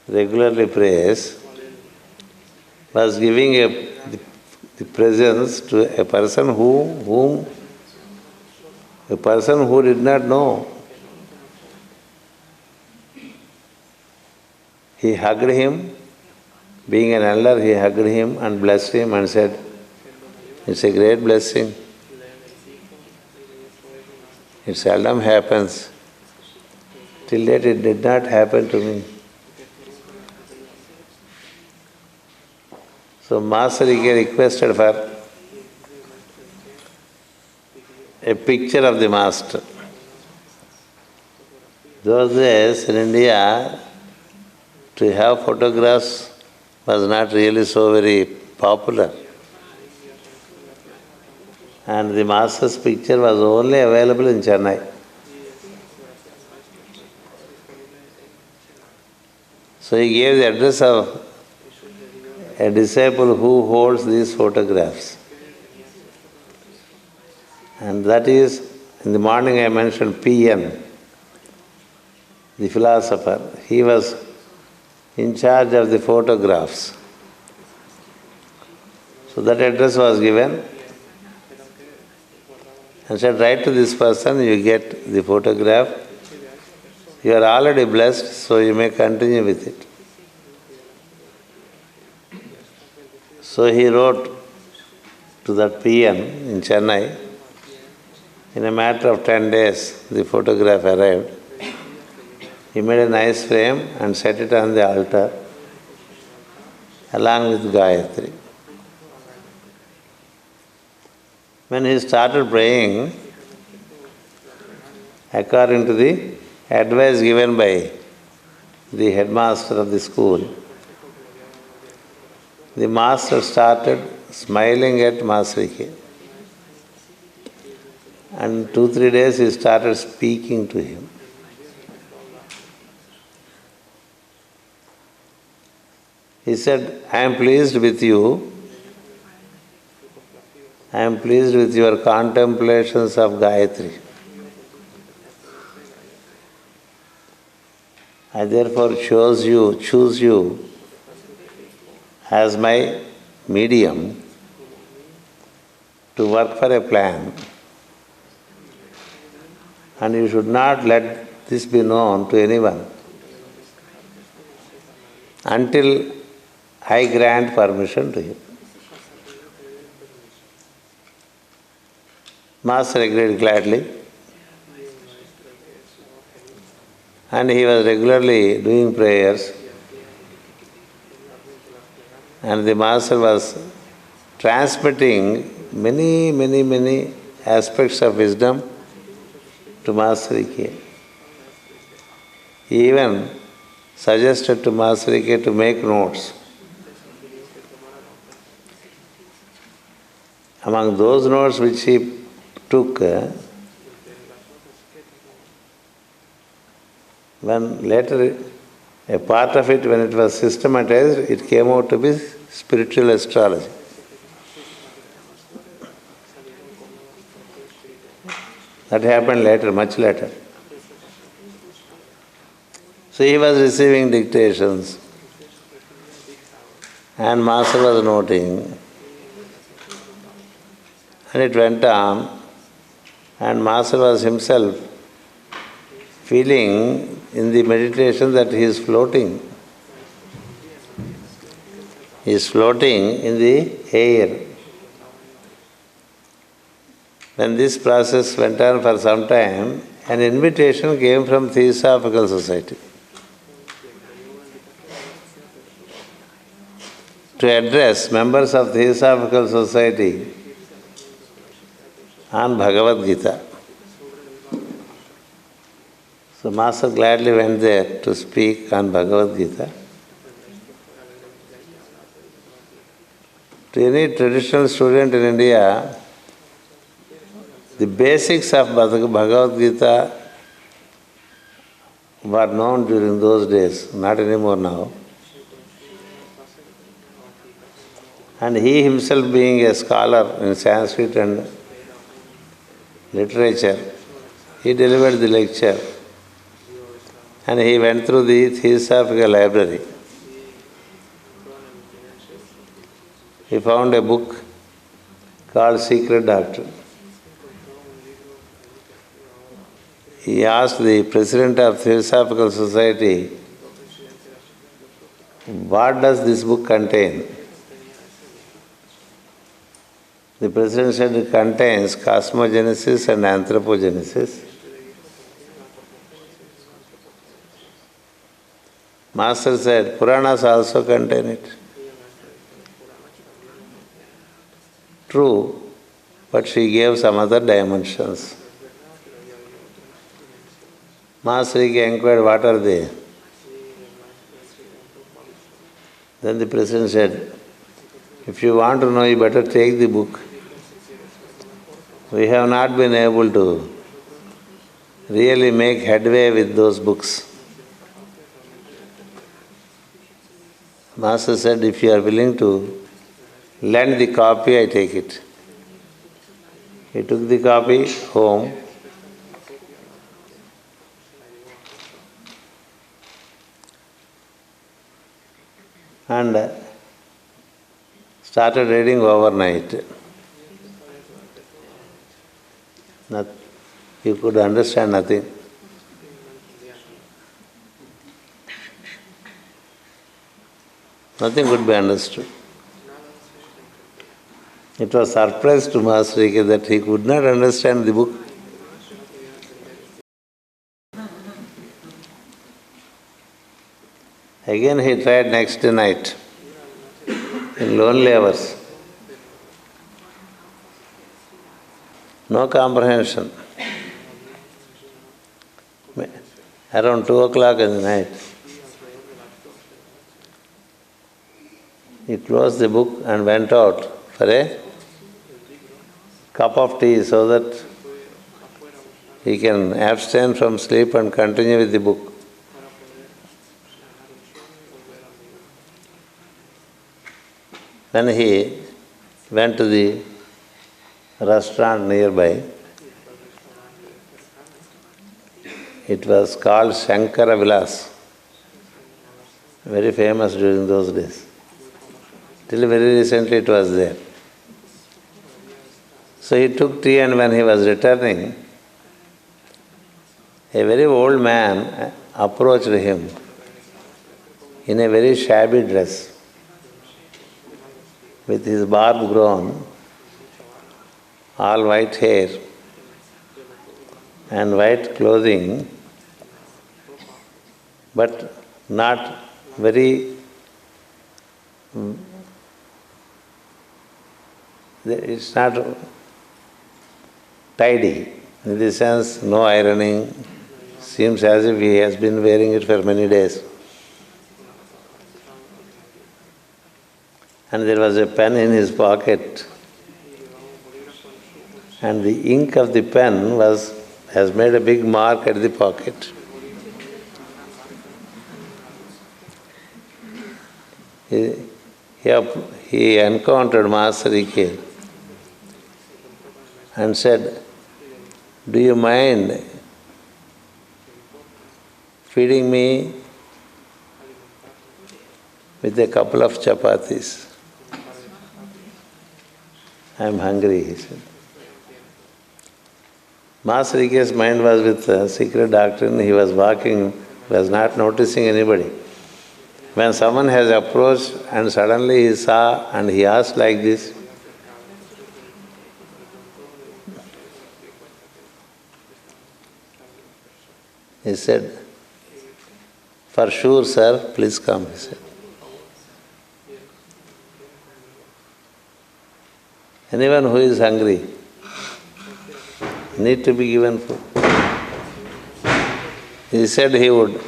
regularly prays was giving the presence to a person who did not know. He hugged him, being an elder, he hugged him and blessed him and said, it's a great blessing. It seldom happens. Till date it did not happen to me. So Master Ike requested for a picture of the Master. Those days in India, to have photographs was not really so very popular. And the Master's picture was only available in Chennai. So he gave the address of a disciple who holds these photographs. And that is, in the morning I mentioned P.N., the philosopher. He was in charge of the photographs. So that address was given and said, write to this person, you get the photograph. You are already blessed, so you may continue with it. So he wrote to that P.N. in Chennai. In a matter of 10 days, the photograph arrived. He made a nice frame and set it on the altar along with Gayatri. When he started praying, according to the advice given by the headmaster of the school, the master started smiling at Masrike. And 2-3 days he started speaking to him. He said, I am pleased with you. I am pleased with your contemplations of Gayatri. I therefore choose you as my medium to work for a plan. And you should not let this be known to anyone until I grant permission to him. Master agreed gladly. And he was regularly doing prayers. And the Master was transmitting many aspects of wisdom to Master Ike. He even suggested to Master Ike to make notes. Among those notes which he took, when later a part of it, when it was systematized, it came out to be spiritual astrology. That happened later, much later. So he was receiving dictations and Master was noting. And it went on, and Master was himself feeling in the meditation that he is floating. He is floating in the air. When this process went on for some time, an invitation came from Theosophical Society to address members of Theosophical Society on Bhagavad Gita. So Master gladly went there to speak on Bhagavad Gita. To any traditional student in India, the basics of Bhagavad Gita were known during those days, not anymore now. And he himself, being a scholar in Sanskrit and literature, he delivered the lecture and he went through the Theosophical library. He found a book called Secret Doctrine. He asked the president of Theosophical Society, what does this book contain? The president said it contains cosmogenesis and anthropogenesis. Master said, Puranas also contain it. True, but she gave some other dimensions. Master inquired, what are they? Then the president said, if you want to know, you better take the book. We have not been able to really make headway with those books. Master said, if you are willing to lend the copy, I take it. He took the copy home and started reading overnight. You could understand nothing. Nothing could be understood. It was surprise to Master Ike that he could not understand the book. Again he tried next night, in lonely hours. No comprehension. Around 2 o'clock in the night, he closed the book and went out for a cup of tea so that he can abstain from sleep and continue with the book. When he went to the restaurant nearby, it was called Shankara Vilas, very famous during those days. Till very recently it was there. So he took tea, and when he was returning, a very old man approached him in a very shabby dress, with his barb grown, all white hair and white clothing, but not very, it's not tidy, in the sense no ironing, seems as if he has been wearing it for many days. And there was a pen in his pocket, and the ink of the pen has made a big mark at the pocket. He encountered Master Ike and said, "Do you mind feeding me with a couple of chapatis? I am hungry," he said. Master Ike's mind was with secret doctrine. He was walking, was not noticing anybody. When someone has approached and suddenly he saw and he asked like this, he said, "For sure, sir, please come," he said. Anyone who is hungry need to be given food. He said he would.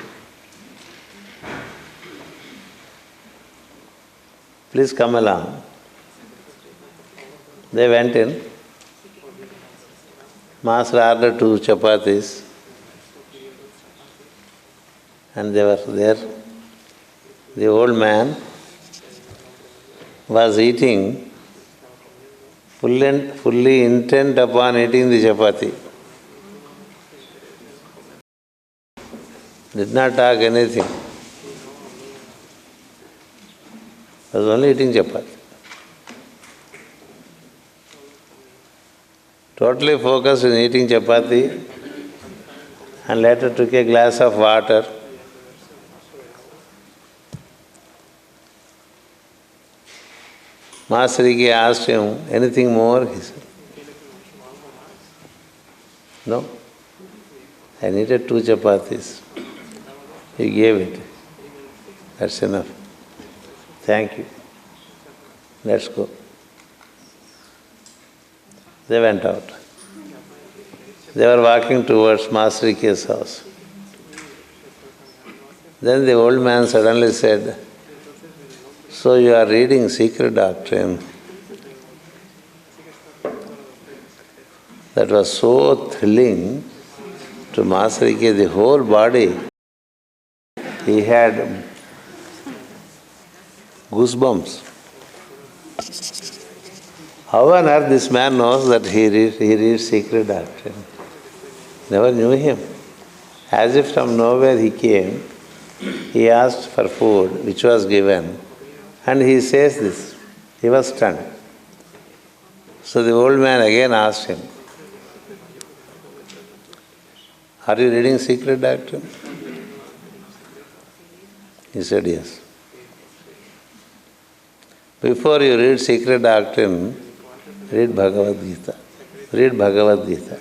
"Please come along." They went in. Master ordered 2 chapatis, and they were there. The old man was eating, fully intent upon eating the chapati. Did not talk anything. Was only eating chapati. Totally focused on eating chapati, and later took a glass of water. Master Ike asked him, "Anything more?" He said, "No, I needed 2 chapatis. He gave it. That's enough. Thank you. Let's go." They went out. They were walking towards Master Ike's house. Then the old man suddenly said, "So you are reading secret doctrine?" That was so thrilling to Master Ike, the whole body. He had Goosebumps. How on earth this man knows that he reads secret doctrine? Never knew him. As if from nowhere he came, he asked for food, which was given, and he says this. He was stunned. So the old man again asked him, "Are you reading secret doctrine?" He said, "Yes." "Before you read secret doctrine, read Bhagavad Gita. Read Bhagavad Gita."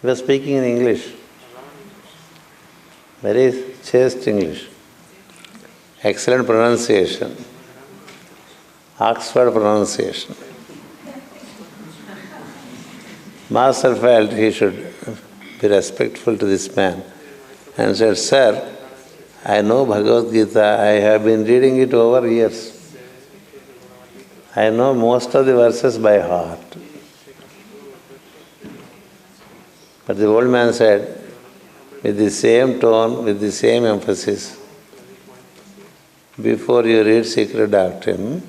He was speaking in English, very chaste English, excellent pronunciation, Oxford pronunciation. Master felt he should be respectful to this man and said, "Sir, I know Bhagavad Gita, I have been reading it over years. I know most of the verses by heart." But the old man said, with the same tone, with the same emphasis, "Before you read secret doctrine,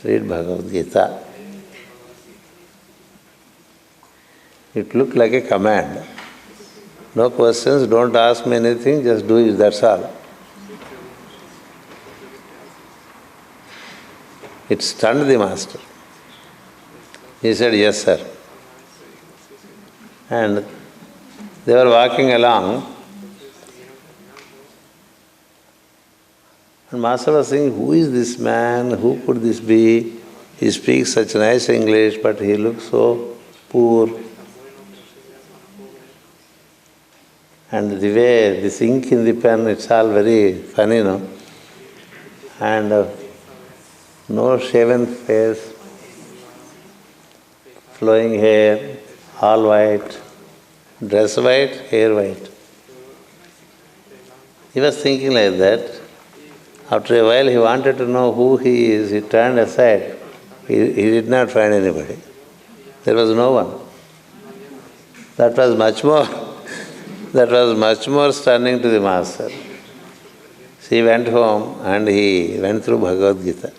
read Bhagavad Gita." It looked like a command. No questions, don't ask me anything, just do it, that's all. It stunned the master. He said, "Yes, sir." And they were walking along, and master was saying, "Who is this man? Who could this be? He speaks such nice English, but he looks so poor. And the way, this ink in the pen, it's all very funny, no? And no shaven face, flowing hair, all white, dress white, hair white." He was thinking like that. After a while he wanted to know who he is. He turned aside. He did not find anybody. There was no one. That was much more stunning to the master. So he went home and he went through Bhagavad Gita.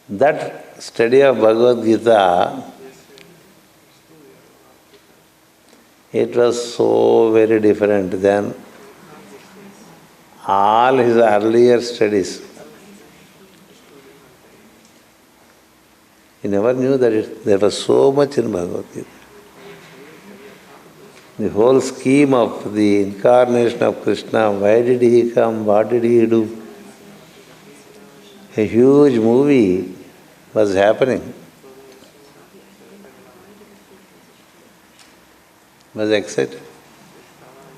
That study of Bhagavad Gita, it was so very different than all his earlier studies. He never knew that there was so much in Bhagavad Gita. The whole scheme of the incarnation of Krishna, why did he come, what did he do? A huge movie was happening. Was excited.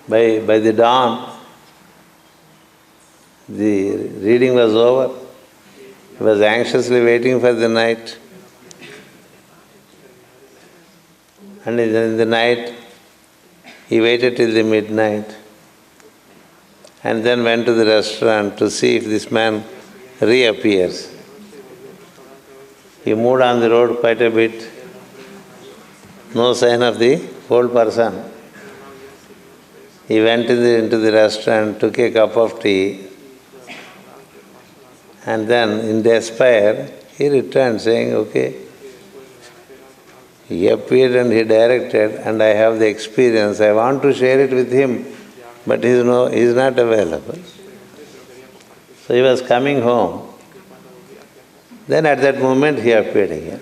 By the dawn, the reading was over. He was anxiously waiting for the night. And in the night, he waited till the midnight and then went to the restaurant to see if this man reappears. He moved on the road quite a bit. No sign of the old person. He went into the restaurant, took a cup of tea, and then in despair, he returned saying, "Okay." He appeared and he directed, and I have the experience. I want to share it with him, but he is not available. So he was coming home. Then at that moment he appeared again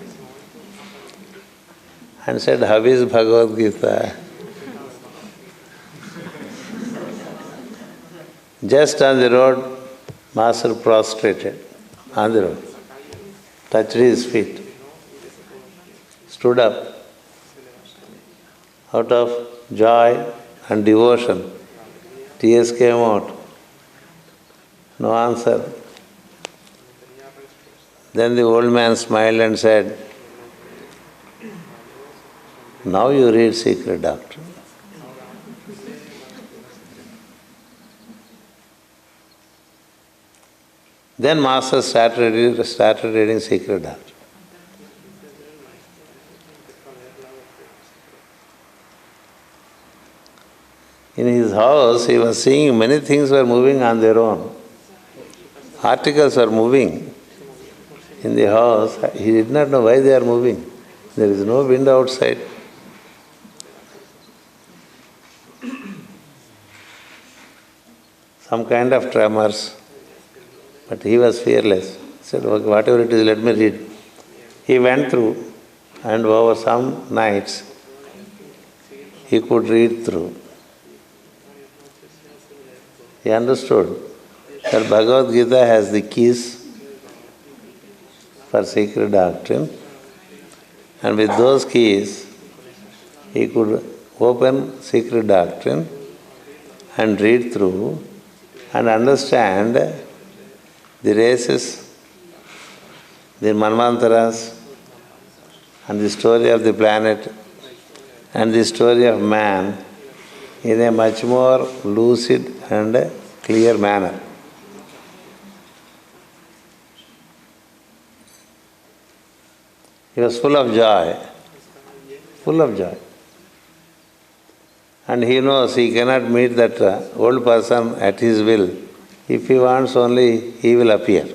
and said, "How is Bhagavad Gita?" Just on the road, master prostrated on the road, touched his feet, stood up. Out of joy and devotion, tears came out. No answer. Then the old man smiled and said, "Now you read secret doctrine." Then master started reading secret doctrine. In his house, he was seeing many things were moving on their own. Articles were moving in the house. He did not know why they are moving. There is no wind outside. Some kind of tremors. But he was fearless. He said, okay, whatever it is, let me read. He went through, and over some nights, he could read through. He understood that Bhagavad Gita has the keys for secret doctrine, and with those keys, he could open secret doctrine and read through and understand the races, the manvantaras, and the story of the planet, and the story of man in a much more lucid and clear manner. He was full of joy, full of joy. And he knows he cannot meet that old person at his will. If he wants only, he will appear.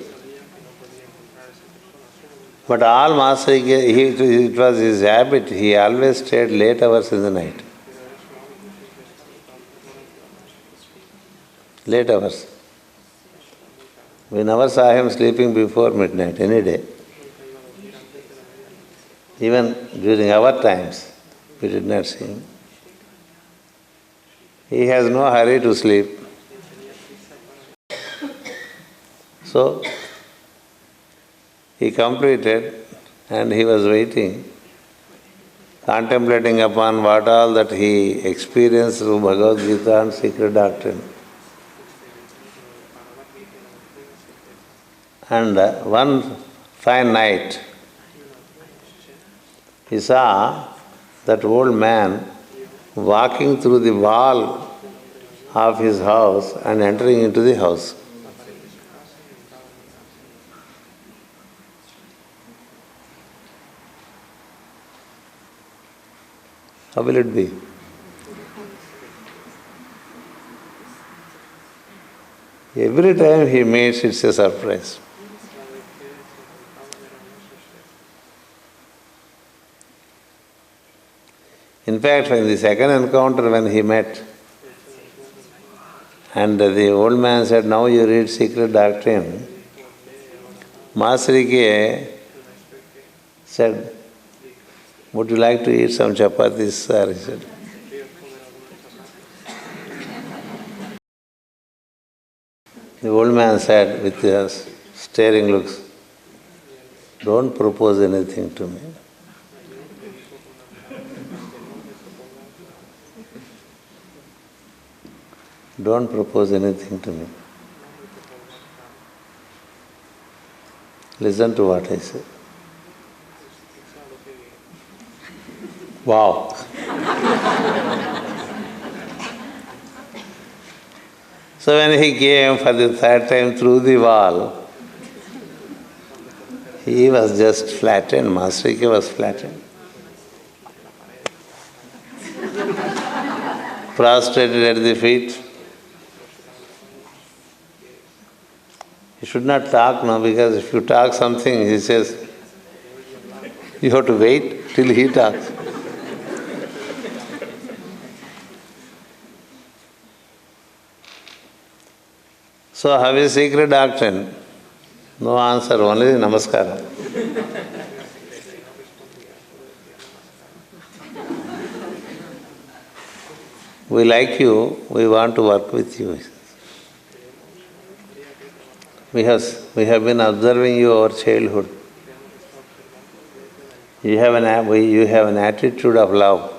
But all Master, it was his habit, he always stayed late hours in the night. Late hours. We never saw him sleeping before midnight, any day. Even during our times, we did not see him. He has no hurry to sleep. So, he completed and he was waiting, contemplating upon what all that he experienced through Bhagavad Gita and secret doctrine. And one fine night, he saw that old man walking through the wall of his house and entering into the house. How will it be? Every time he meets, it's a surprise. In fact, in the second encounter when he met, and the old man said, now you read secret doctrine, Master said, would you like to eat some chapatis, sir? He said. The old man said with his staring looks, don't propose anything to me. Don't propose anything to me. Listen to what I say. Wow. So when he came for the third time through the wall, he was just flattened. Master was flattened. Prostrated at the feet. You should not talk now, because if you talk something, he says, you have to wait till he talks. So, have a secret doctrine? No answer, only namaskara. We like you, we want to work with you. We have been observing you our childhood. You have an attitude of love,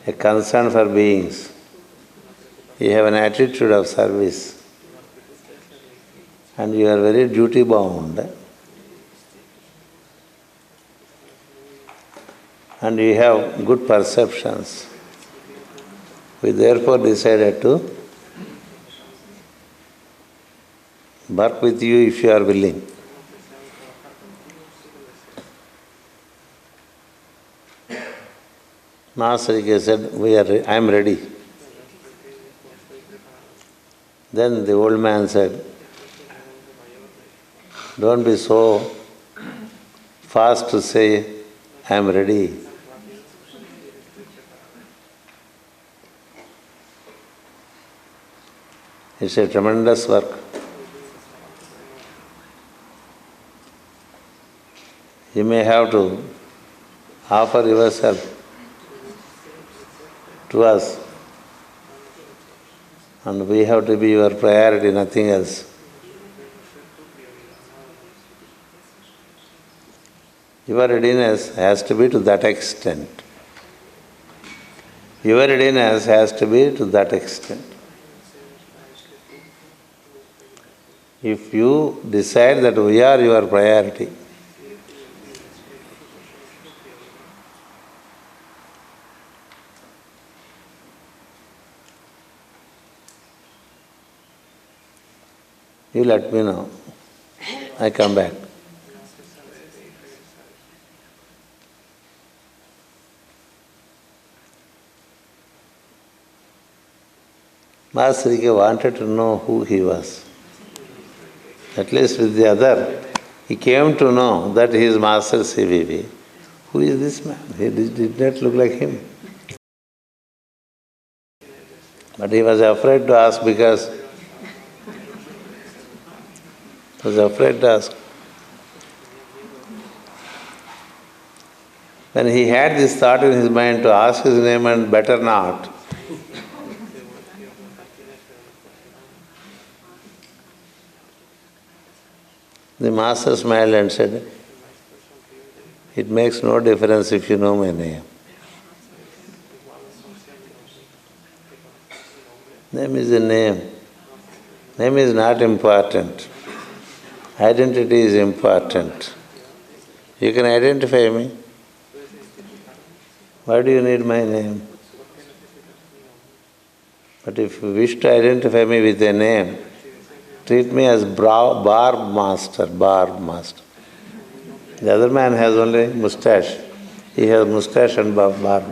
a concern for beings. You have an attitude of service. And you are very duty bound. And you have good perceptions. We therefore decided to work with you if you are willing. Master said, I am ready. Then the old man said, don't be so fast to say, I am ready. It's a tremendous work. You may have to offer yourself to us, and we have to be your priority, nothing else. Your readiness has to be to that extent. Your readiness has to be to that extent. If you decide that we are your priority, you let me know. I come back. Master wanted to know who he was. At least with the other, he came to know that he is Master CVV. Who is this man? He did not look like him. But he was afraid to ask because he was afraid to ask. When he had this thought in his mind to ask his name and better not, the Master smiled and said, it makes no difference if you know my name. Name is a name. Name is not important. Identity is important. You can identify me. Why do you need my name? But if you wish to identify me with a name, treat me as barb master. The other man has only moustache. He has moustache and barb.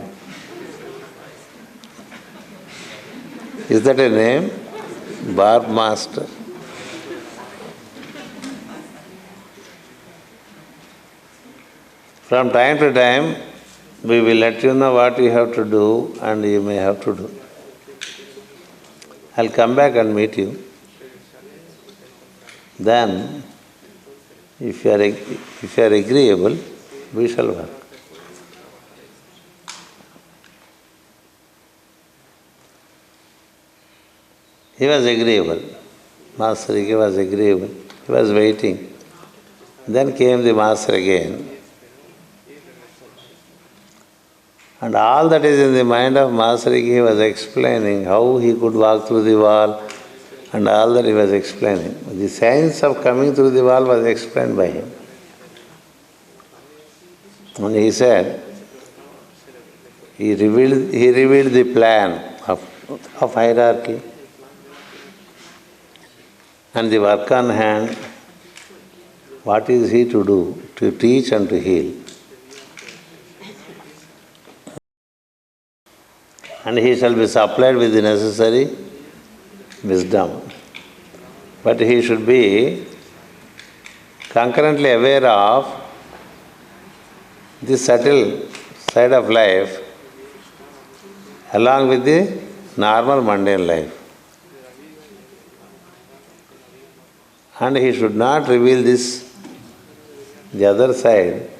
Is that a name? Barb master. From time to time, we will let you know what you have to do and you may have to do. I'll come back and meet you. Then, if you are agreeable, we shall work. He was agreeable. Master was agreeable. He was waiting. Then came the Master again. And all that is in the mind of Master he was explaining how he could walk through the wall and all that he was explaining. The science of coming through the wall was explained by him. And he said, he revealed the plan of hierarchy and the work on hand. What is he to do? To teach and to heal. And he shall be supplied with the necessary wisdom. But he should be concurrently aware of the subtle side of life along with the normal mundane life. And he should not reveal the other side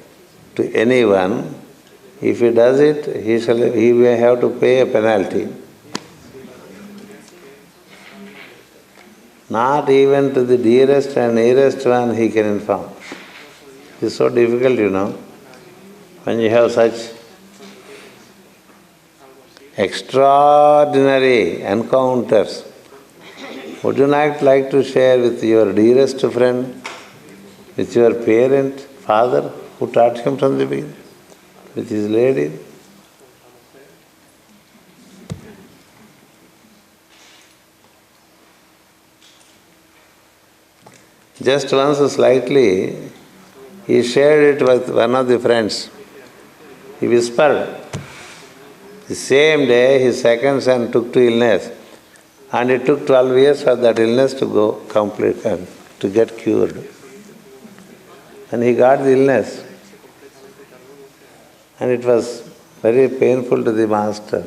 to anyone. If he does it, he may have to pay a penalty. Not even to the dearest and nearest one he can inform. It is so difficult, when you have such extraordinary encounters. Would you not like to share with your dearest friend, with your parent, father, who taught him from the beginning? With his lady. Just once slightly, he shared it with one of the friends. He whispered, The same day, his second son took to illness, and it took 12 years for that illness to go complete and to get cured. And he got the illness. And it was very painful to the master.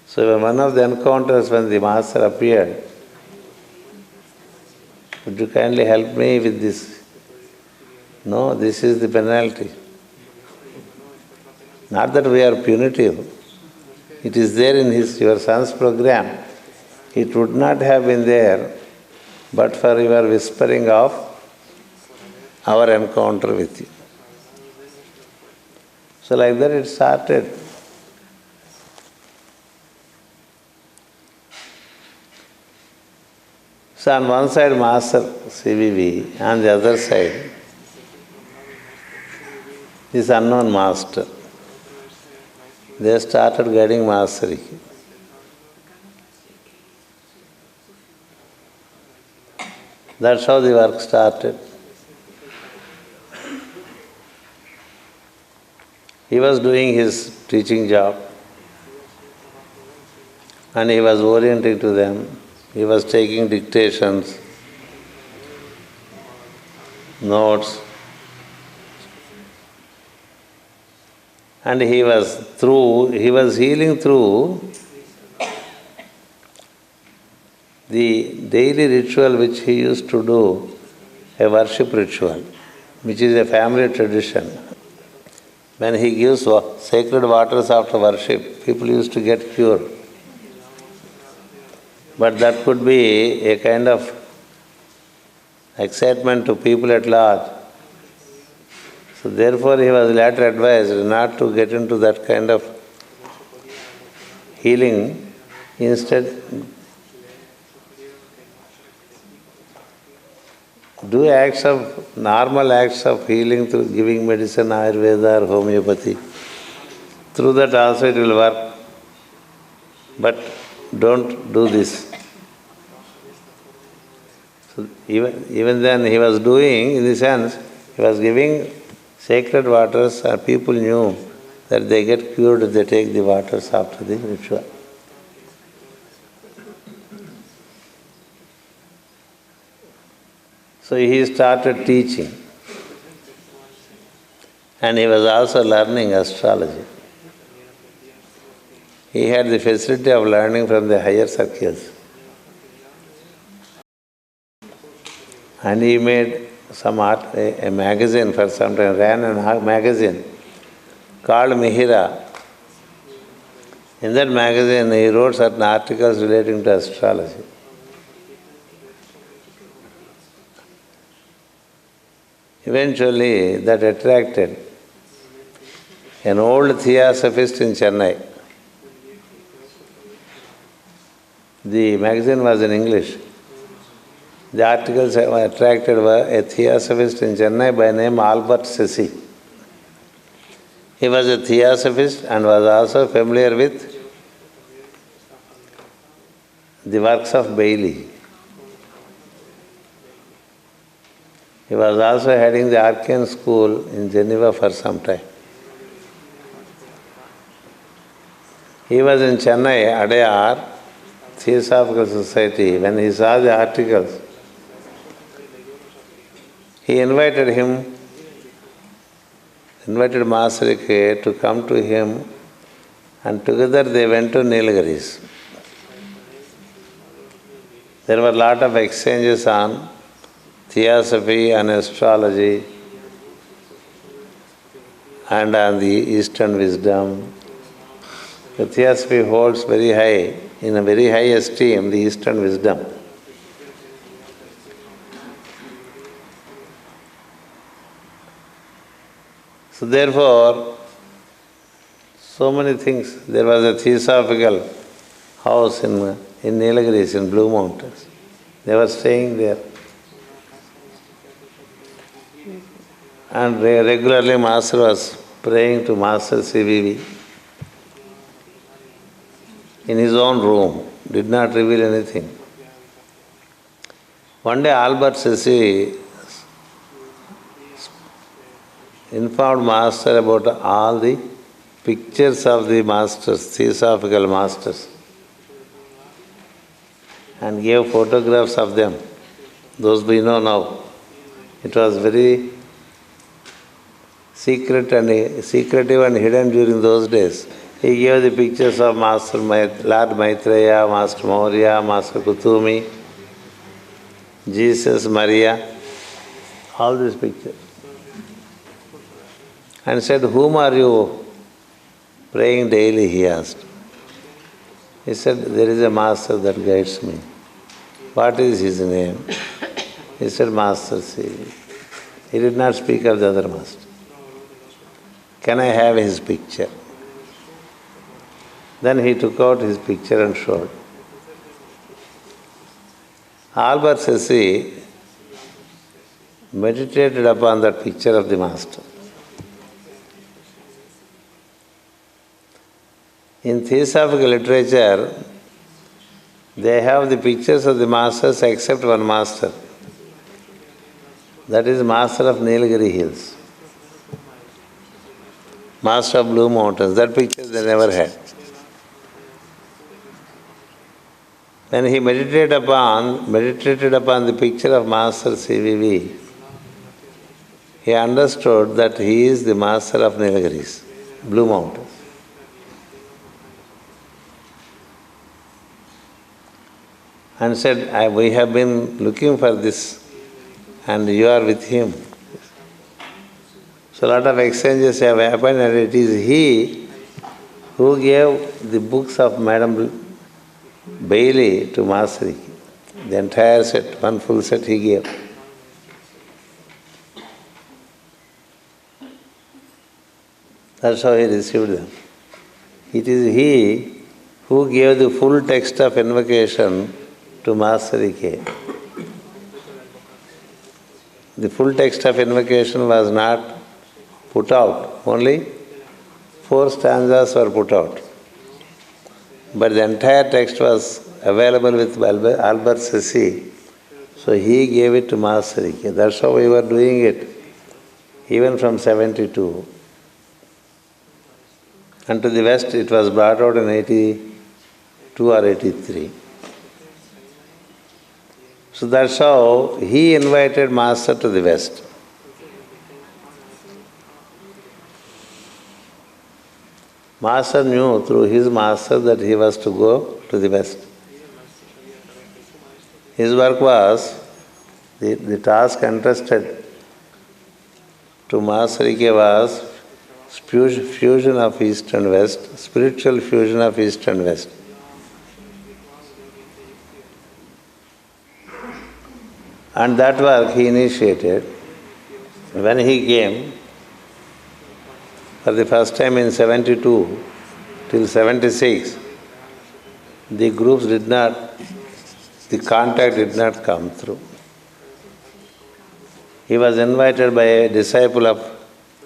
So one of the encounters when the master appeared, would you kindly help me with this? No, this is the penalty. Not that we are punitive. It is there in your son's program. It would not have been there but for your whispering of our encounter with you. So like that it started. So on one side Master CVV, on the other side this unknown master. They started guiding Mastery. That's how the work started. He was doing his teaching job and he was orienting to them. He was taking dictations, notes, and he was healing through the daily ritual which he used to do, a worship ritual, which is a family tradition. When he gives sacred waters after worship, people used to get cured. But that could be a kind of excitement to people at large. So therefore he was later advised not to get into that kind of healing. Instead, do normal acts of healing through giving medicine, Ayurveda or homeopathy. Through that also it will work. But don't do this. So even then he was doing, in the sense, he was giving sacred waters and people knew that they get cured if they take the waters after the ritual. So he started teaching. And he was also learning astrology. He had the facility of learning from the higher circles. And he made some art, a magazine for some time, ran a magazine called Mihira. In that magazine he wrote certain articles relating to astrology. Eventually that attracted an old theosophist in Chennai. The magazine was in English. The articles attracted a theosophist in Chennai by name Albert Sesi. He was a theosophist and was also familiar with the works of Bailey. He was also heading the Arcane School in Geneva for some time. He was in Chennai, Adayar, Theosophical Society. When he saw the articles, he invited Master K to come to him, and together they went to Nilgiris. There were a lot of exchanges on theosophy and astrology and on the Eastern wisdom. The theosophy holds very high, in a very high esteem, the Eastern wisdom. So therefore, so many things. There was a theosophical house in Nilgiris, in Blue Mountains. They were staying there. And regularly Master was praying to Master CVV in his own room, did not reveal anything. One day Albert Sesi informed Master about all the pictures of the masters, theosophical masters, and gave photographs of them. Those we know now. It was very secretive and hidden during those days. He gave the pictures of Lord Maitreya, Master Maurya, Master Kutumi, Jesus, Maria, all these pictures. And said, "Whom are you praying daily?" he asked. He said, "There is a master that guides me." "What is his name?" He said, "Master CVV." He did not speak of the other master. "Can I have his picture?" Then he took out his picture and showed. Albert Geseke meditated upon that picture of the master. In theosophical literature, they have the pictures of the masters except one master. That is master of Nilgiri Hills. Master of Blue Mountains. That picture they never had. When he meditated upon the picture of Master CVV, he understood that he is the master of Nilgiris, Blue Mountains. And said, "We have been looking for this, and you are with him." So a lot of exchanges have happened, and it is he who gave the books of Madam Bailey to Master. The entire set, one full set he gave. That's how he received them. It is he who gave the full text of invocation to Master K. The full text of invocation was not put out, only 4 stanzas were put out. But the entire text was available with Albert Geseke, so he gave it to Master K. That's how we were doing it, even from 72. And to the West it was brought out in 82 or 83. So that's how he invited Master to the West. Master knew through his master that he was to go to the West. His work was, the task entrusted to Master K was fusion of East and West, spiritual fusion of East and West. And that work he initiated when he came for the first time in 72 till 76. The groups did not, the contact did not come through. He was invited by a disciple of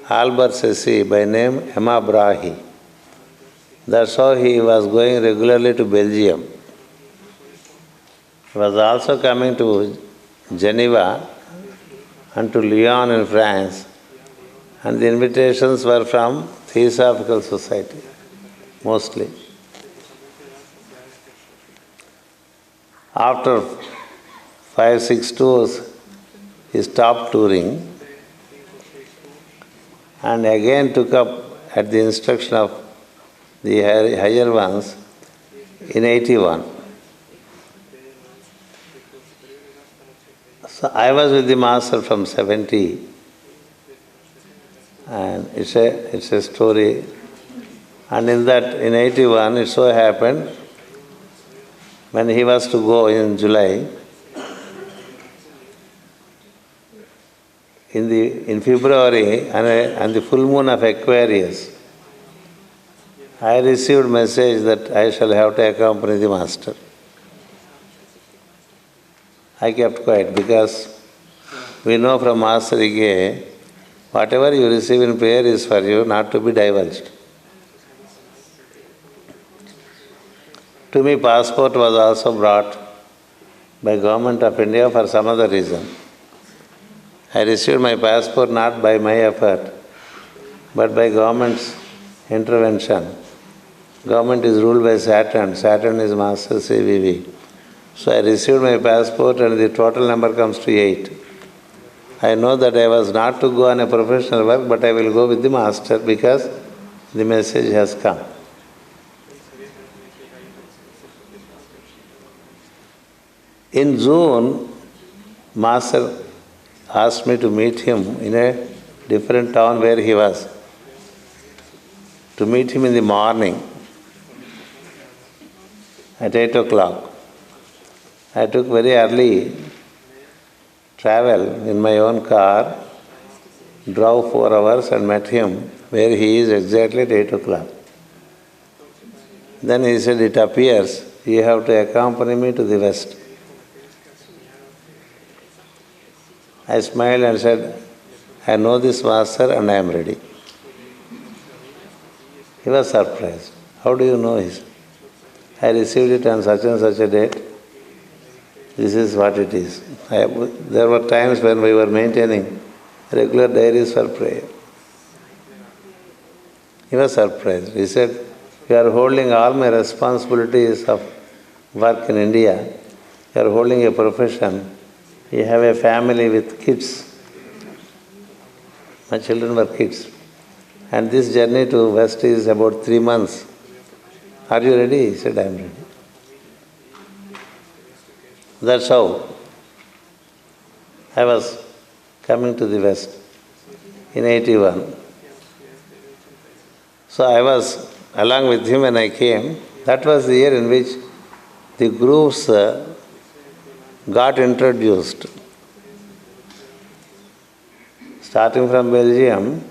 Albert Geseke by name Emma Brahe. That's how he was going regularly to Belgium. He was also coming to Geneva and to Lyon in France, and the invitations were from Theosophical Society, mostly. After 5-6 tours, he stopped touring and again took up at the instruction of the higher ones in 81. So I was with the master from 70, and it's a story. And in 81, it so happened, when he was to go in July, in February, and the full moon of Aquarius, I received message that I shall have to accompany the master. I kept quiet because we know from Master Ike, whatever you receive in prayer is for you, not to be divulged. To me, passport was also brought by Government of India for some other reason. I received my passport not by my effort, but by government's intervention. Government is ruled by Saturn. Saturn is master CVV. So I received my passport and the total number comes to 8. I know that I was not to go on a professional work, but I will go with the master because the message has come. In June, master asked me to meet him in a different town where he was. To meet him in the morning at 8 o'clock. I took very early travel in my own car, drove 4 hours and met him where he is exactly at 8 o'clock. Then he said, it appears you have to accompany me to the west. I smiled and said, I know this master and I am ready. He was surprised. How do you know? He said, I received it on such and such a date. This is what it is. There were times when we were maintaining regular diaries for prayer. He was surprised. He said, you are holding all my responsibilities of work in India. You are holding a profession. You have a family with kids. My children were kids. And this journey to West is about 3 months. Are you ready? He said, I am ready. That's how I was coming to the West in 81. So I was along with him when I came. That was the year in which the groups got introduced. Starting from Belgium,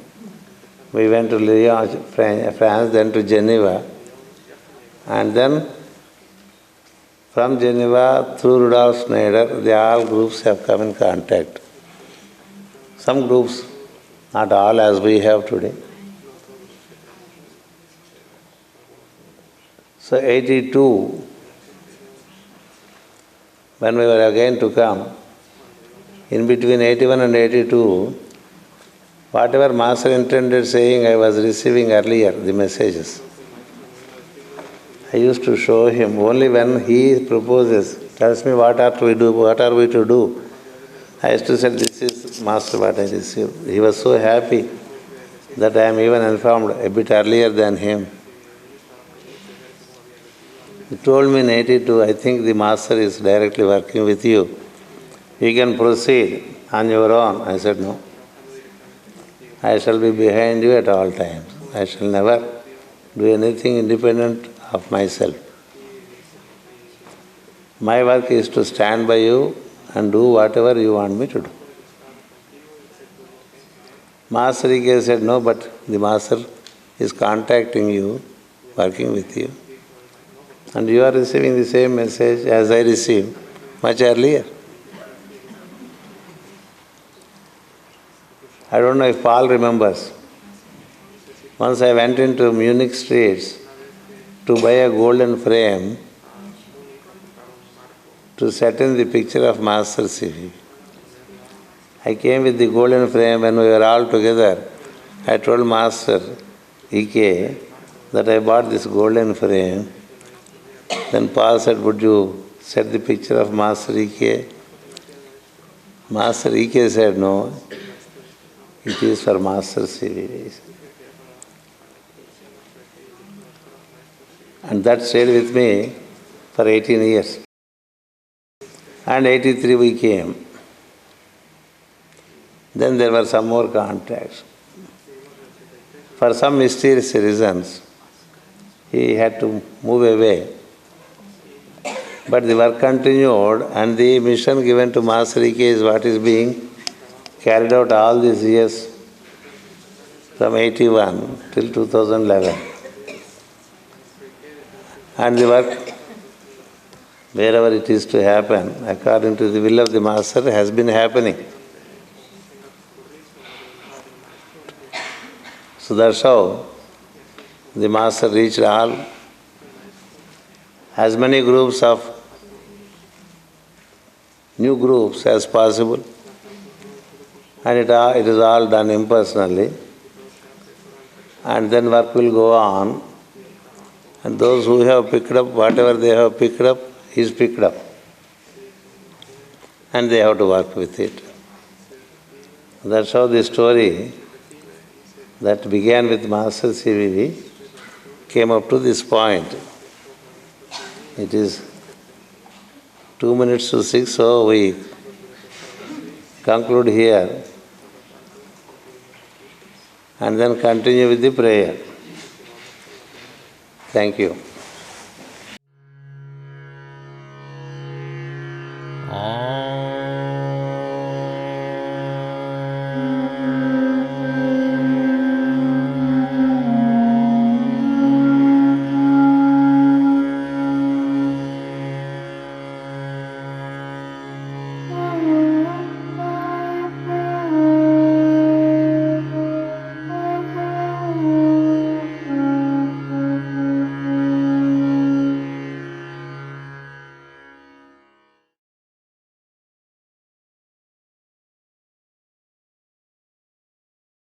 we went to Lyon, France, then to Geneva, and then from Geneva, through Rudolf Schneider, all groups have come in contact. Some groups, not all as we have today. So 82, when we were again to come, in between 81 and 82, whatever Master intended saying, I was receiving earlier, the messages. I used to show him only when he proposes, tells me what are we to do. I used to say, this is Master what I received. He was so happy that I am even informed a bit earlier than him. He told me in 82, I think the Master is directly working with you. You can proceed on your own. I said, no. I shall be behind you at all times. I shall never do anything independent of myself. My work is to stand by you and do whatever you want me to do. Master Ike said, no, but the Master is contacting you, working with you. And you are receiving the same message as I received much earlier. I don't know if Paul remembers. Once I went into Munich streets to buy a golden frame to set in the picture of Master CVV. I came with the golden frame when we were all together. I told Master Ike that I bought this golden frame. Then Paul said, would you set the picture of Master Ike? Master Ike said, no, it is for Master CVV. And that stayed with me for 18 years. And 83 we came. Then there were some more contacts. For some mysterious reasons, he had to move away. But the work continued and the mission given to Master Ike is what is being carried out all these years from 81 till 2011. And the work, wherever it is to happen, according to the will of the Master, has been happening. So that's how the Master reached all, as many groups of new groups as possible. And it is all done impersonally. and then work will go on. And those who have picked up whatever they have picked up is picked up. And they have to work with it. That's how the story that began with Master CVV came up to this point. It is 2 minutes to 6, so we conclude here and then continue with the prayer. Thank you.